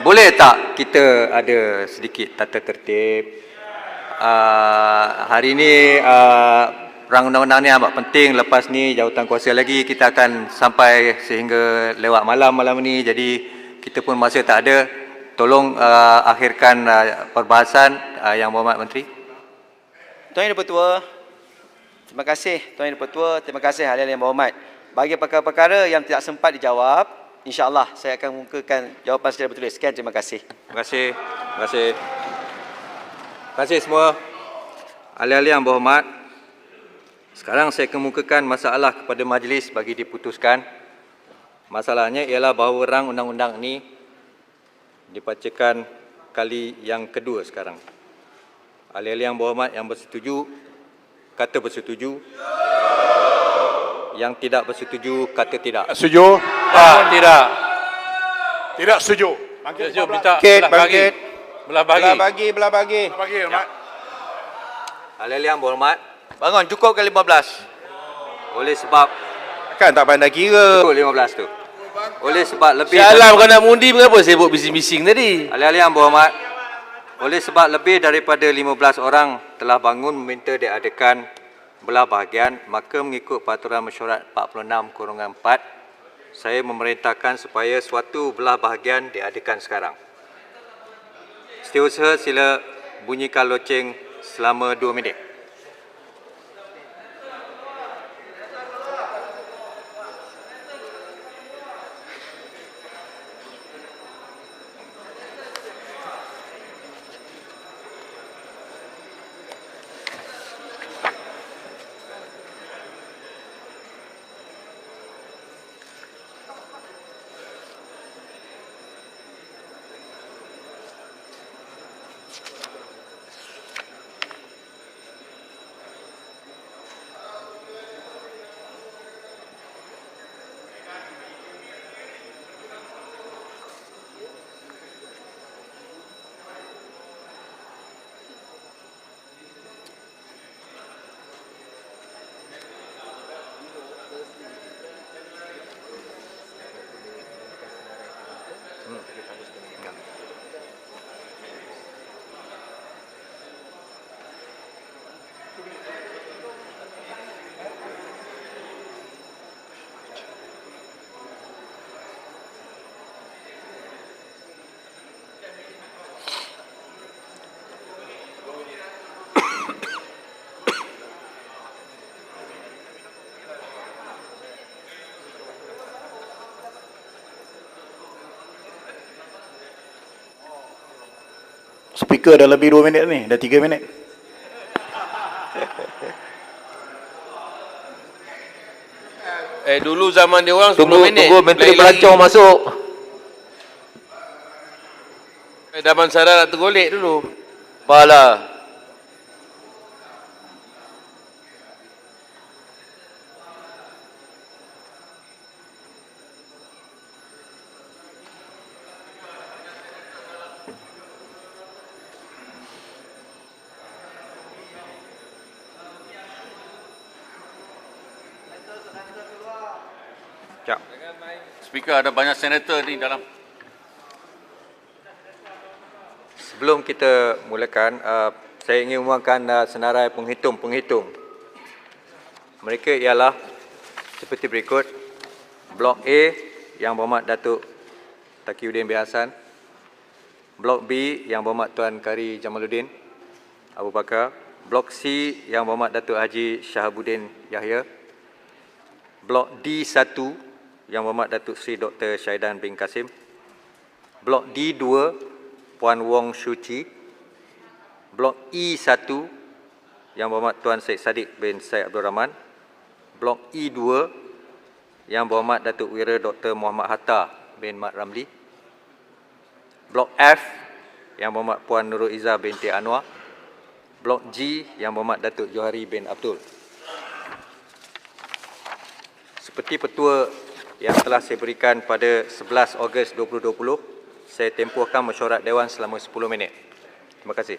Speaker 11: Boleh tak kita ada sedikit tata tertib? Hari ini perang undang-undang ni amat penting. Lepas ni jawatan kuasa lagi kita akan sampai sehingga lewat malam ni. Jadi kita pun masa tak ada. Tolong akhirkan perbahasan Yang Berhormat Menteri.
Speaker 1: Tuan Yang Bertua, terima kasih Tuan Yang Bertua, terima kasih ahli yang berhormat. Bagi perkara-perkara yang tidak sempat dijawab, insya-Allah saya akan mengumumkan jawapan secara bertulis. Sekian, terima kasih.
Speaker 11: Terima kasih semua ahli-ahli yang berhormat. Sekarang saya kemukakan masalah kepada majlis bagi diputuskan. Masalahnya ialah bahawa rang undang-undang ini dibacakan kali yang kedua sekarang. Ahli-ahli yang berhormat yang bersetuju kata bersetuju. Yang tidak bersetuju kata tidak.
Speaker 5: Setuju?
Speaker 2: Tidak.
Speaker 5: Tidak setuju.
Speaker 2: Setuju, minta belah bagi.
Speaker 5: Belah bagi, hormat.
Speaker 11: Ahli-ahli yang berhormat,
Speaker 8: Bangun, cukup ke 15?
Speaker 11: oleh sebab
Speaker 5: Kan tak pandai kira.
Speaker 11: cukup 15 tu. Oleh sebab lebih
Speaker 13: Sialam kau nak mundi mengapa sibuk bising-bising tadi?
Speaker 11: ahli-ahli yang berhormat, oleh sebab lebih daripada 15 orang telah bangun meminta diadakan belah bahagian, maka mengikut Peraturan Mesyuarat 46/4, saya memerintahkan supaya suatu belah bahagian diadakan sekarang. Setiausaha sila bunyikan loceng selama 2 minit.
Speaker 5: Speaker dah lebih 2 minit ni, dah 3 minit.
Speaker 13: Dulu zaman dia orang 10 minit.
Speaker 11: Tunggu Menteri Pelancong masuk.
Speaker 13: Daman Sarah nak tergolek dulu.
Speaker 8: Apalah.
Speaker 3: Ya.
Speaker 13: Speaker, ada banyak senator di dalam.
Speaker 11: Sebelum kita mulakan, saya ingin umumkan senarai penghitung. Mereka ialah seperti berikut. Blok A, Yang Berhormat Datuk Taqiyuddin bin Hassan. Blok B, Yang Berhormat Tuan Kari Jamaluddin Abu Bakar. Blok C, Yang Berhormat Datuk Haji Shahabuddin Yahya. Blok D1, Yang Berhormat Datuk Seri Dr. Syahidan bin Kasim. Blok D2, Puan Wong Shu Chi. Blok E1, Yang Berhormat Tuan Syed Saddiq bin Syed Abdul Rahman. Blok E2, Yang Berhormat Datuk Wira Dr. Muhammad Hatta bin Mat Ramli. Blok F, Yang Berhormat Puan Nurul Izzah binti Anwar. Blok G, Yang Berhormat Datuk Johari bin Abdul. Seperti petua yang telah saya berikan pada 11 Ogos 2020, saya tempohkan mesyuarat Dewan selama 10 minit. Terima kasih.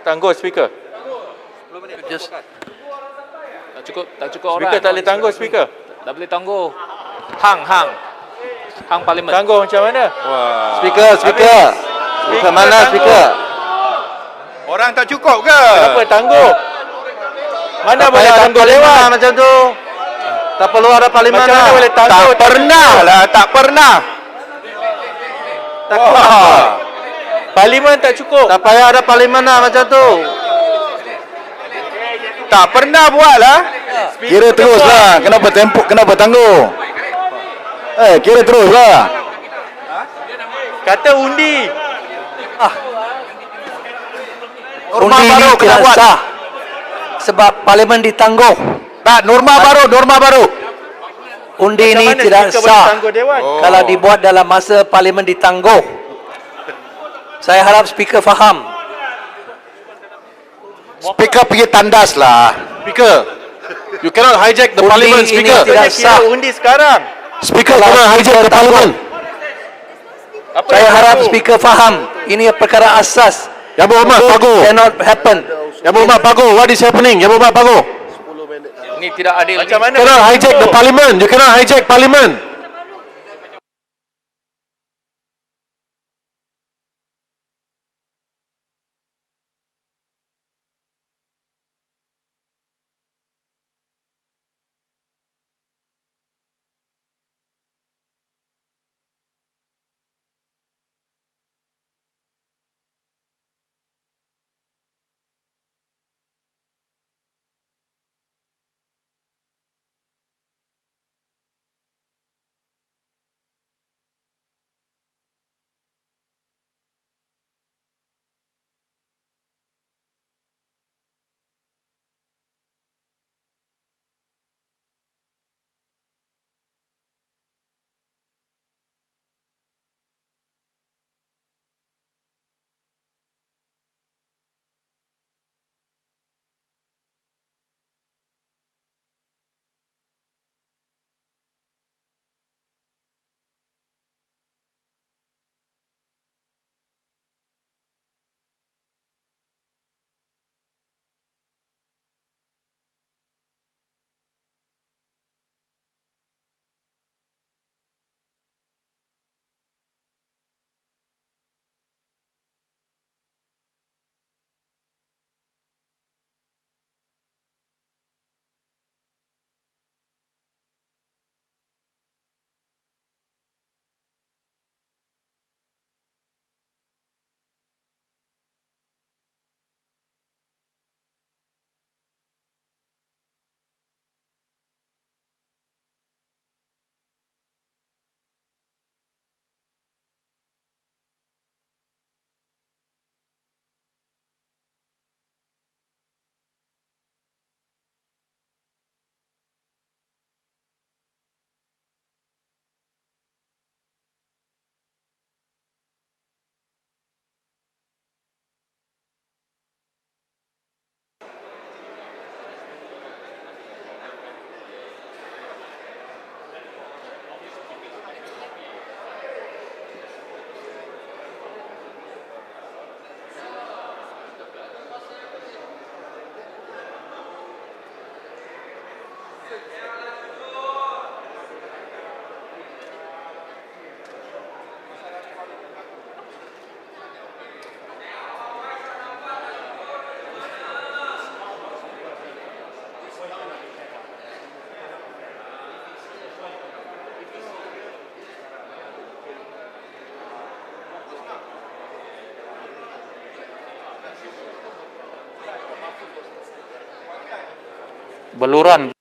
Speaker 10: Tangguh speaker.
Speaker 2: Just tak cukup orang.
Speaker 10: Speaker tak boleh tangguh speaker.
Speaker 2: Tak boleh tangguh. Hang parlimen.
Speaker 10: Tangguh macam mana?
Speaker 11: Wah. Speaker mana speaker?
Speaker 3: Orang tak cukup ke?
Speaker 10: Kenapa tangguh? Mana boleh tangguh Dewan
Speaker 11: macam tu? Tak perlu ada parlimen.
Speaker 10: Macam mana boleh tangguh?
Speaker 3: Tak pernah lah, tak pernah.
Speaker 10: Parlimen tak cukup.
Speaker 11: Tak payah ada parlimen lah macam tu.
Speaker 3: Tak pernah buat lah.
Speaker 5: Kira terus lah. Kenapa tangguh? Kira terus lah.
Speaker 10: Kata undi.
Speaker 11: Norma baru tidak sah. Sebab parlimen ditangguh.
Speaker 3: Tak, norma baru.
Speaker 11: Undi
Speaker 10: Macam
Speaker 11: ini
Speaker 10: mana
Speaker 11: tidak
Speaker 10: speaker
Speaker 11: sah
Speaker 10: boleh tangguh Dewan?
Speaker 11: kalau dibuat dalam masa parlimen ditangguh. Saya harap speaker faham.
Speaker 5: Speaker pergi tandas lah.
Speaker 10: Speaker, you cannot hijack the parliament,
Speaker 11: Undi ini
Speaker 10: speaker.
Speaker 11: tidak sah.
Speaker 10: Undi sekarang.
Speaker 5: Speaker cannot hijack the parliament.
Speaker 10: Apa
Speaker 11: Saya
Speaker 10: yang
Speaker 11: harap
Speaker 10: tangguh?
Speaker 11: speaker faham. Ini perkara asas.
Speaker 5: Yang Berhormat Pago.
Speaker 11: Cannot happen.
Speaker 5: Yang Berhormat Pago. What is happening? Yang Berhormat Pago.
Speaker 2: Ini tidak adil.
Speaker 10: Macam mana?
Speaker 5: You cannot hijack the parliament. You cannot hijack parliament.
Speaker 10: beluran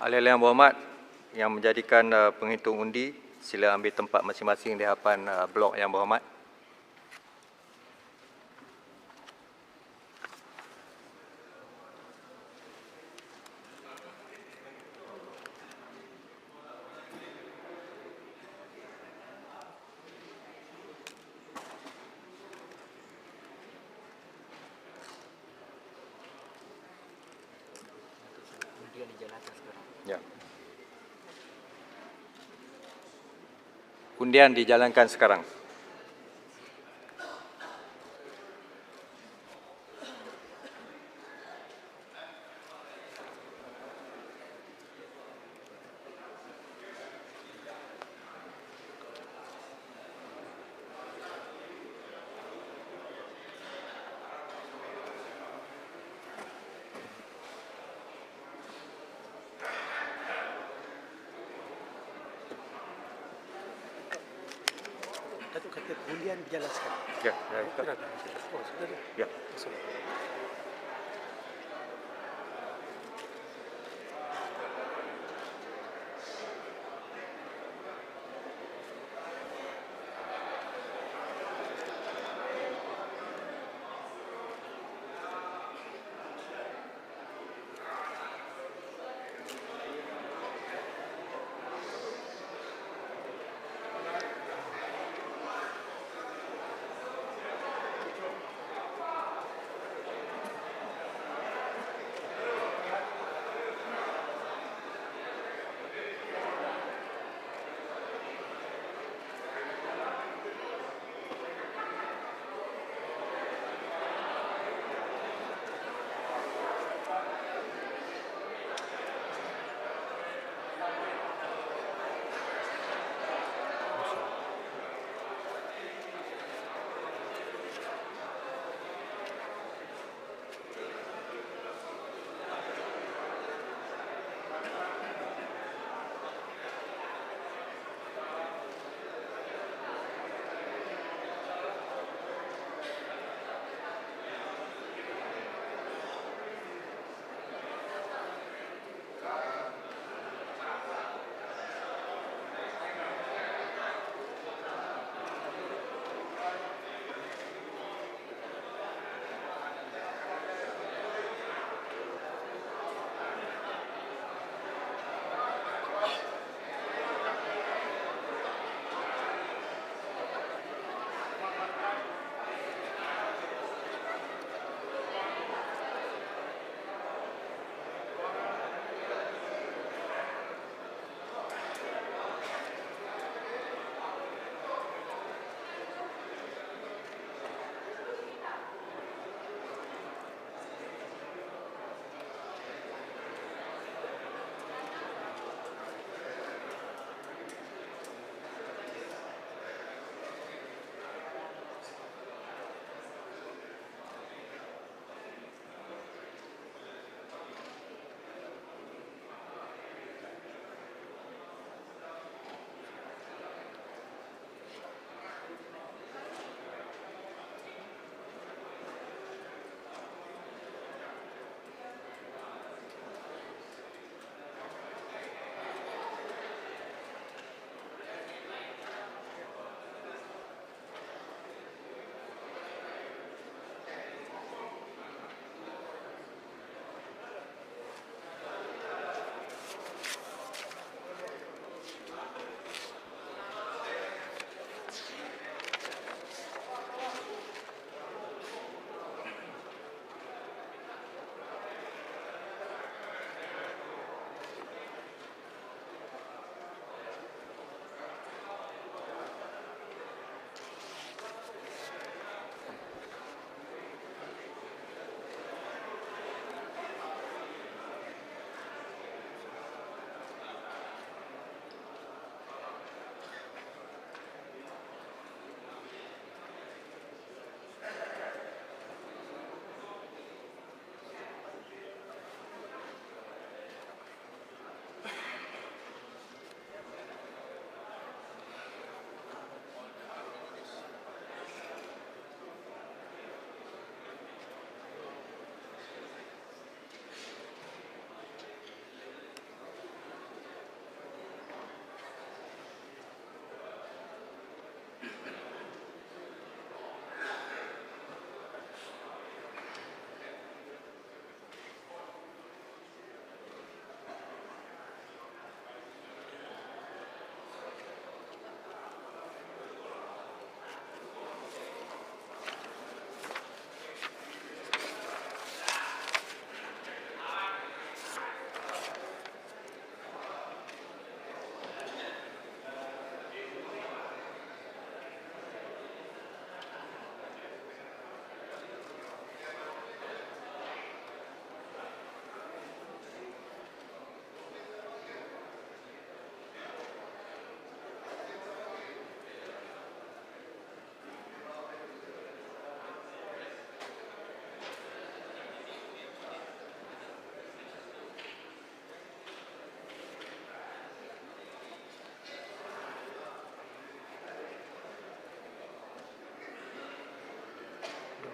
Speaker 11: Ahli-ahli yang berhormat yang menjadikan penghitung undi, sila ambil tempat masing-masing di hadapan blok yang berhormat. Ya. Undian dijalankan sekarang.
Speaker 14: Datuk kata undian berjalan sekarang.
Speaker 11: Ya, ya. Ya.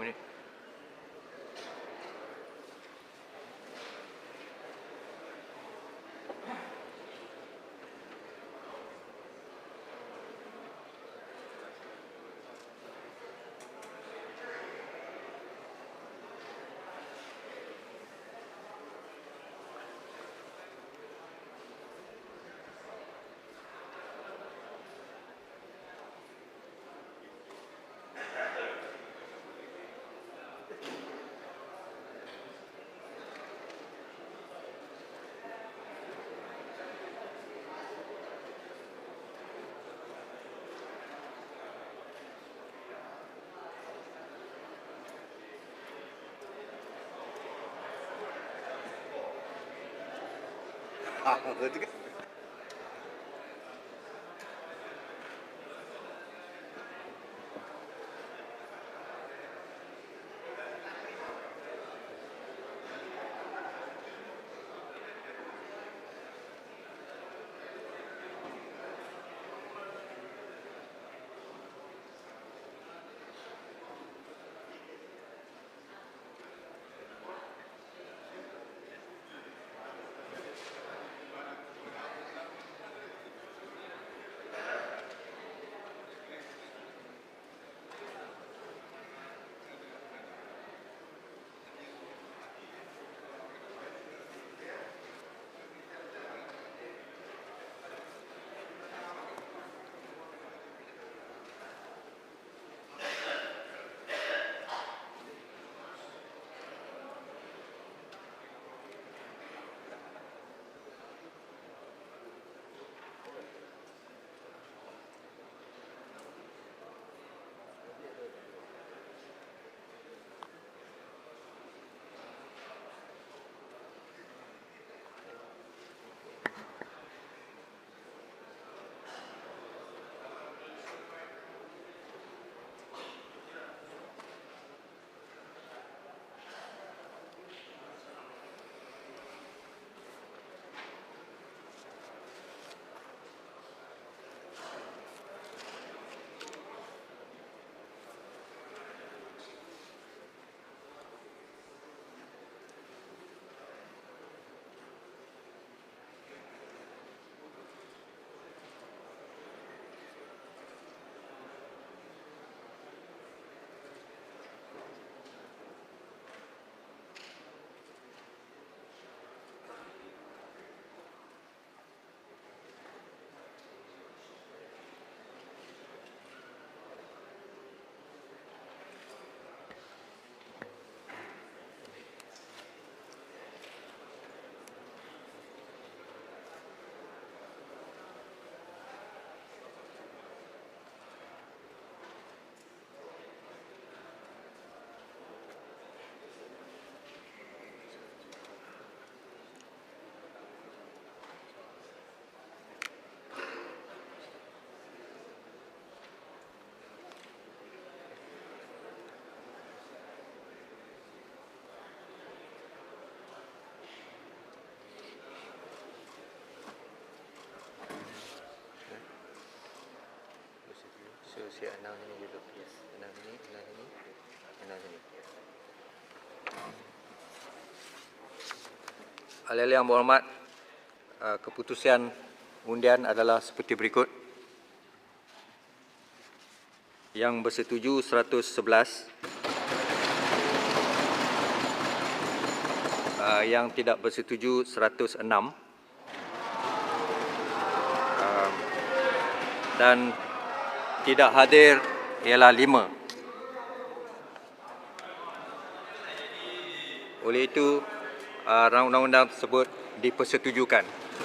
Speaker 11: minit.
Speaker 10: Si Anang ini dulu. Yes. Anang ini.
Speaker 11: Ahli-ahli yang berhormat, keputusan undian adalah seperti berikut. Yang bersetuju 111, yang tidak bersetuju 106, dan tidak hadir ialah 5. Oleh itu, rang undang-undang tersebut dipersetujukan.